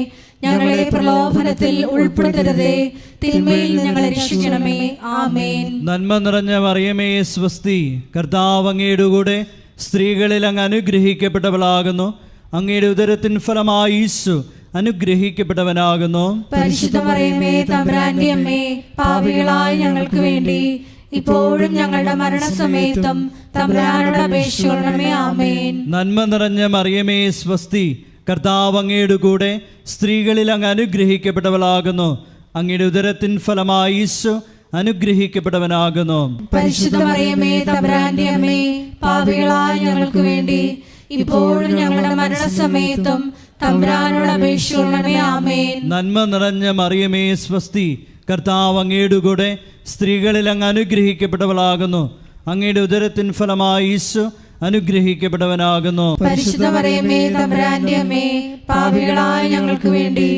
ഞങ്ങളെ പ്രലോഭനത്തിൽ ഉൾപ്പെടുത്തരുതേ, തിന്മയിൽ ഞങ്ങളെ രക്ഷിക്കണമേ. ആമേൻ. നന്മ നിറഞ്ഞ മറിയമേ സ്വസ്തി, കർത്താവ് അങ്ങയുടെ കൂടെ സ്ത്രീകളിൽ അങ്ങ് അനുഗ്രഹിക്കപ്പെട്ടവളാകുന്നു. അങ്ങയുടെ ഉദരത്തിൻ ഫലമായി ഈശോ അനുഗ്രഹിക്കപ്പെട്ടവനാകുന്നു. പരിശുദ്ധ മറിയമേ തമ്പുരാന്റെ അമ്മേ, പാപികളായ ഞങ്ങൾക്ക് വേണ്ടി ഇപ്പോഴും ഞങ്ങളുടെ മരണസമയത്തും തമ്പുരാനോട് അപേക്ഷിക്കണമേ. ആമേൻ. നന്മ നിറഞ്ഞ മറിയമേ സ്വസ്തി, കർത്താവ് അങ്ങയുടെ കൂടെ സ്ത്രീകളിൽ അങ്ങ് അനുഗ്രഹിക്കപ്പെട്ടവളാകുന്നു. അങ്ങയുടെ ഉദരത്തിൻ ഫലമായി ഈശോ അനുഗ്രഹിക്കപ്പെട്ടവനാകുന്നു. പരിശുദ്ധ മറിയമേ തമ്പുരാന്റെ അമ്മേ, പാപികളായ ഞങ്ങൾക്ക് വേണ്ടി ഇപ്പോഴും ഞങ്ങളുടെ മരണസമയത്തും തമ്പുരാനോട് അപേക്ഷിക്കണമേ. ആമേൻ. നന്മ നിറഞ്ഞ മറിയമേ സ്വസ്തി, കർത്താവ് അങ്ങയുടെ കൂടെ സ്ത്രീകളിൽ അങ്ങ് അനുഗ്രഹിക്കപ്പെട്ടവളാകുന്നു. അങ്ങയുടെ ഉദരത്തിൻ ഫലമായി ഈശോ അനുഗ്രഹിക്കപ്പെട്ടവനാകുന്നു. പരിശുദ്ധ മറിയമേ തമ്പുരാന്റെ അമ്മേ, പാപികളായ ഞങ്ങൾക്ക് വേണ്ടി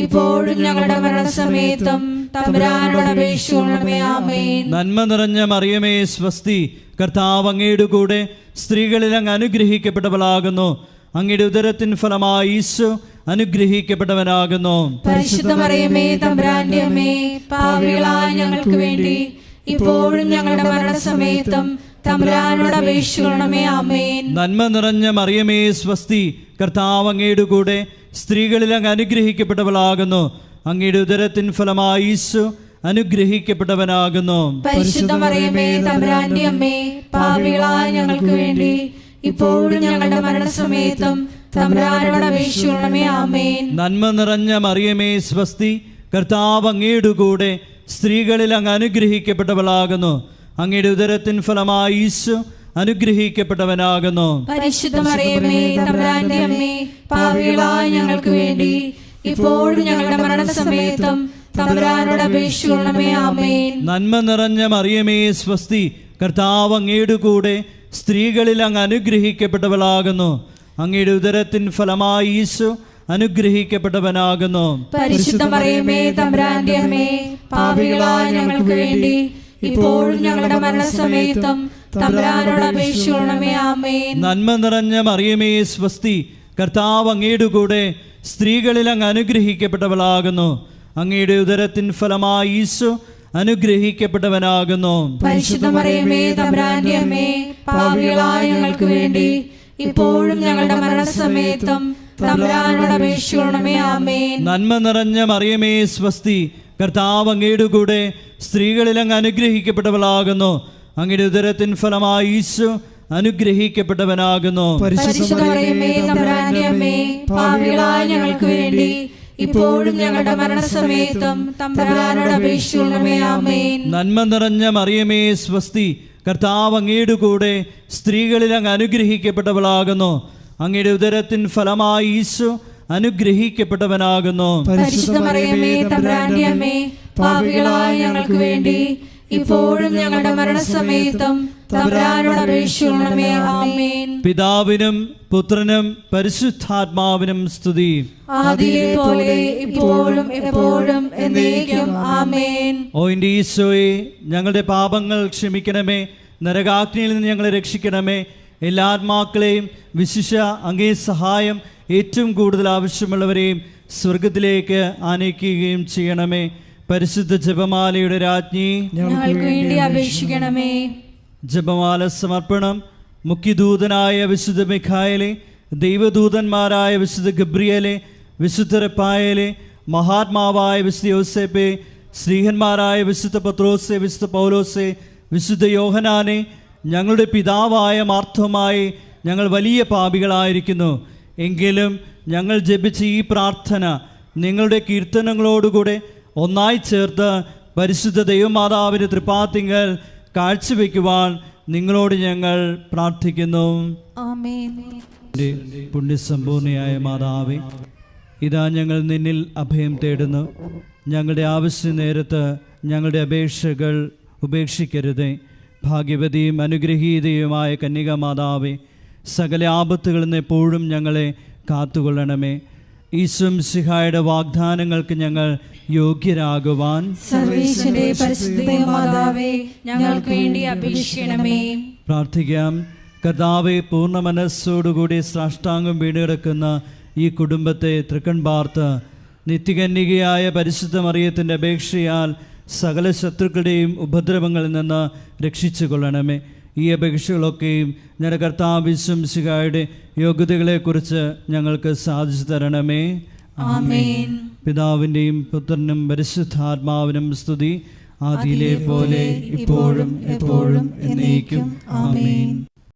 ഇപ്പോഴും ഞങ്ങളുടെ മരണസമയത്തും തമ്പുരാനോട് അപേക്ഷിക്കണമേ. ആമേൻ. നന്മ നിറഞ്ഞ മറിയമേ സ്വസ്തി, കർത്താവ് അങ്ങയുടെ കൂടെ സ്ത്രീകളിൽ അങ്ങ് അനുഗ്രഹിക്കപ്പെട്ടവളാകുന്നു. അങ്ങയുടെ ഉദരത്തിൻ ഫലമായി ഈശോ അനുഗ്രഹിക്കപ്പെട്ടവനാകുന്നു. പരിശുദ്ധ മറിയമേ തമ്പുരാന്റെ അമ്മേ, പാപികളായ ഞങ്ങൾക്ക് വേണ്ടി ഇപ്പോഴും ഞങ്ങളുടെ മരണസമയത്തും തമ്പുരാനോട് അപേക്ഷിക്കണമേ. ആമേൻ. നന്മ നിറഞ്ഞ മറിയമേ സ്വസ്തി, കർത്താവ് അങ്ങയുടെ കൂടെ സ്ത്രീകളിൽ അങ്ങ് അനുഗ്രഹിക്കപ്പെട്ടവളാകുന്നു. അങ്ങയുടെ ഉദരത്തിൻ ഫലമായി ഈശോ അനുഗ്രഹിക്കപ്പെട്ടവനാകുന്നു. പരിശുദ്ധ മറിയമേ തമ്പുരാന്റെ അമ്മേ, പാപികളായ ഞങ്ങൾക്ക് വേണ്ടി ഇപ്പോഴും ഞങ്ങളുടെ മരണസമയത്തും തമ്പുരാനോട് അപേക്ഷിക്കണമേ. ആമേൻ. നന്മ നിറഞ്ഞ മറിയമേ സ്വസ്തി, കർത്താവ് അങ്ങയുടെ കൂടെ സ്ത്രീകളിൽ അങ്ങ് അനുഗ്രഹിക്കപ്പെട്ടവളാകുന്നു. അങ്ങയുടെ ഉദരത്തിൻ ഫലമായി ഈശോ അനുഗ്രഹിക്കപ്പെട്ടവനാകുന്നു. പരിശുദ്ധ മറിയമേ തമ്പുരാന്റെ അമ്മേ, പാപികളായ ഞങ്ങൾക്ക് വേണ്ടി ഇപ്പോഴും ഞങ്ങളുടെ മരണസമയത്തും തമ്പുരാനോട് അപേക്ഷിക്കണമേ. ആമേൻ. നന്മ നിറഞ്ഞ മറിയമേ സ്വസ്തി, കർത്താവ് അങ്ങയുടെ കൂടെ സ്ത്രീകളിൽ അങ്ങ് അനുഗ്രഹിക്കപ്പെട്ടവളാകുന്നു. അങ്ങയുടെ ഉദരത്തിൻ ഫലമായി ഈശോ അനുഗ്രഹിക്കപ്പെട്ടവനാകുന്നു. പരിശുദ്ധ മറിയമേ തമ്പുരാന്റെ അമ്മേ, പാപികളായ ഞങ്ങൾക്ക് വേണ്ടി ഇപ്പോഴും ഞങ്ങളുടെ മരണസമയത്തും തമ്പുരാനോട് അപേക്ഷിക്കണമേ. ആമേൻ. നന്മ നിറഞ്ഞ മറിയമേ സ്വസ്തി, കർത്താവ് അങ്ങയുടെ കൂടെ സ്ത്രീകളിൽ അങ്ങ് അനുഗ്രഹിക്കപ്പെട്ടവളാകുന്നു. അങ്ങയുടെ ഉദരത്തിൻ ഫലമായി ഈശോ അനുഗ്രഹിക്കപ്പെട്ടവനാകുന്നു. പരിശുദ്ധ മറിയമേ തമ്പുരാന്റെ അമ്മേ, പാപികളായ ഞങ്ങൾക്ക് വേണ്ടി ഇപ്പോഴും ഞങ്ങളുടെ മരണസമയത്തും തമ്പുരാനോട് അപേക്ഷിക്കണമേ. ആമേൻ. നന്മ നിറഞ്ഞ മറിയമേ സ്വസ്തി, കർത്താവ് അങ്ങയുടെ കൂടെ സ്ത്രീകളിൽ അങ്ങ് അനുഗ്രഹിക്കപ്പെട്ടവളാകുന്നു. അങ്ങയുടെ ഉദരത്തിൻ ഫലമായി ഈശോ അനുഗ്രഹിക്കപ്പെട്ടവനാകുന്നു. പരിശുദ്ധ മറിയമേ തമ്പുരാന്റെ അമ്മേ, പാപികളായ ഞങ്ങൾക്ക് വേണ്ടി ഇപ്പോഴും ഞങ്ങളുടെ മരണസമയത്തും തമ്പുരാനോട് അപേക്ഷിക്കണമേ. ആമേൻ. നന്മ നിറഞ്ഞ മറിയമേ സ്വസ്തി, കർത്താവ് അങ്ങയുടെ കൂടെ സ്ത്രീകളിൽ അങ്ങ് അനുഗ്രഹിക്കപ്പെട്ടവളാകുന്നു. അങ്ങയുടെ ഉദരത്തിൻ ഫലമായി ഈശോ അനുഗ്രഹിക്കപ്പെട്ടവനാകുന്നു. പരിശുദ്ധ മറിയമേ തമ്പുരാന്റെ അമ്മേ, പാപികളായ ഞങ്ങൾക്ക് വേണ്ടി ഇപ്പോഴും ഞങ്ങളുടെ മരണസമയത്തും തമ്പുരാനോട് അപേക്ഷിക്കണമേ. ആമേൻ. പിതാവിനും പുത്രനും പരിശുദ്ധാത്മാവിനും സ്തുതി. ആദിയിലെ പോലെ ഇപ്പോഴും എപ്പോഴും എന്നേക്കും. ആമേൻ. ഓ എൻ്റെ ഈശോയെ, ഞങ്ങളുടെ പാപങ്ങൾ ക്ഷമിക്കണമേ, നരകാഗ്നിയിൽ നിന്ന് ഞങ്ങളെ രക്ഷിക്കണമേ. എല്ലാ ആത്മാക്കളെയും വിശിഷ്യ അങ്ങേ സഹായം ഏറ്റവും കൂടുതൽ ആവശ്യമുള്ളവരെയും സ്വർഗത്തിലേക്ക് ആനയിക്കുകയും ചെയ്യണമേ. പരിശുദ്ധ ജപമാലയുടെ രാജ്ഞി, ഞങ്ങൾക്ക് വേണ്ടി അപേക്ഷിക്കണമേ. ജപമാല സമർപ്പണം. മുഖ്യദൂതനായ വിശുദ്ധ മിഖായേലെ, ദൈവദൂതന്മാരായ വിശുദ്ധ ഗബ്രിയേലെ, വിശുദ്ധ റഫായേലെ, മഹാത്മാവായ വിശുദ്ധ യോസേപ്പെ, ശ്രീഹന്മാരായ വിശുദ്ധ പത്രോസെ, വിശുദ്ധ പൗലോസെ, വിശുദ്ധ യോഹനാനെ, ഞങ്ങളുടെ പിതാവായ മാർത്തോമായി, ഞങ്ങൾ വലിയ പാപികളായിരിക്കുന്നു. എങ്കിലും ഞങ്ങൾ ജപിച്ച ഈ പ്രാർത്ഥന നിങ്ങളുടെ കീർത്തനങ്ങളോടുകൂടെ ഒന്നായി ചേർത്ത് പരിശുദ്ധ ദൈവമാതാവിൻ്റെ തൃപ്പാത്തിങ്കൽ കാഴ്ചവെക്കുവാൻ നിങ്ങളോട് ഞങ്ങൾ പ്രാർത്ഥിക്കുന്നു. ആമേൻ. പുണ്യസമ്പൂർണയായ മാതാവേ, ഇതാ ഞങ്ങൾ നിന്നിൽ അഭയം തേടുന്നു. ഞങ്ങളുടെ ആവശ്യ നേരത്ത് ഞങ്ങളുടെ അപേക്ഷകൾ ഉപേക്ഷിക്കരുതേ. ഭാഗ്യവതിയും അനുഗ്രഹീതയുമായ കന്യക മാതാവേ, സകല ആപത്തുകളിൽ നിന്ന് എപ്പോഴും ഞങ്ങളെ കാത്തുകൊള്ളണമേ. ഈശോ മിശിഹായുടെ വാഗ്ദാനങ്ങൾക്ക് ഞങ്ങൾ യോഗ്യരാകുവാൻ സർവ്വേശ്വരന്റെ പരിശുദ്ധ മാതാവേ, ഞങ്ങൾക്ക് വേണ്ടി അപേക്ഷിക്കണമേ. പ്രാർത്ഥിക്കാം. കർത്താവെ, പൂർണ്ണ മനസ്സോടുകൂടി സാഷ്ടാംഗം വീണുകിടക്കുന്ന ഈ കുടുംബത്തെ തൃക്കൺ പാർത്ത് നിത്യകന്യകയായ പരിശുദ്ധ മറിയത്തിൻ്റെ അപേക്ഷയാൽ സകല ശത്രുക്കളുടെയും ഉപദ്രവങ്ങളിൽ നിന്ന് രക്ഷിച്ചു കൊള്ളണമേ. ഈ അപേക്ഷകളൊക്കെയും ഞങ്ങളുടെ കർത്താവ് ഈശോ മിശിഹായുടെ യോഗ്യതകളെക്കുറിച്ച് ഞങ്ങൾക്ക് സാധിച്ചു തരണമേ. ആമേൻ. പിതാവിൻ്റെയും പുത്രനും പരിശുദ്ധാത്മാവിനും സ്തുതി. ആദിയിലെ പോലെ ഇപ്പോഴും എപ്പോഴും എന്നേക്കും. ആമേൻ.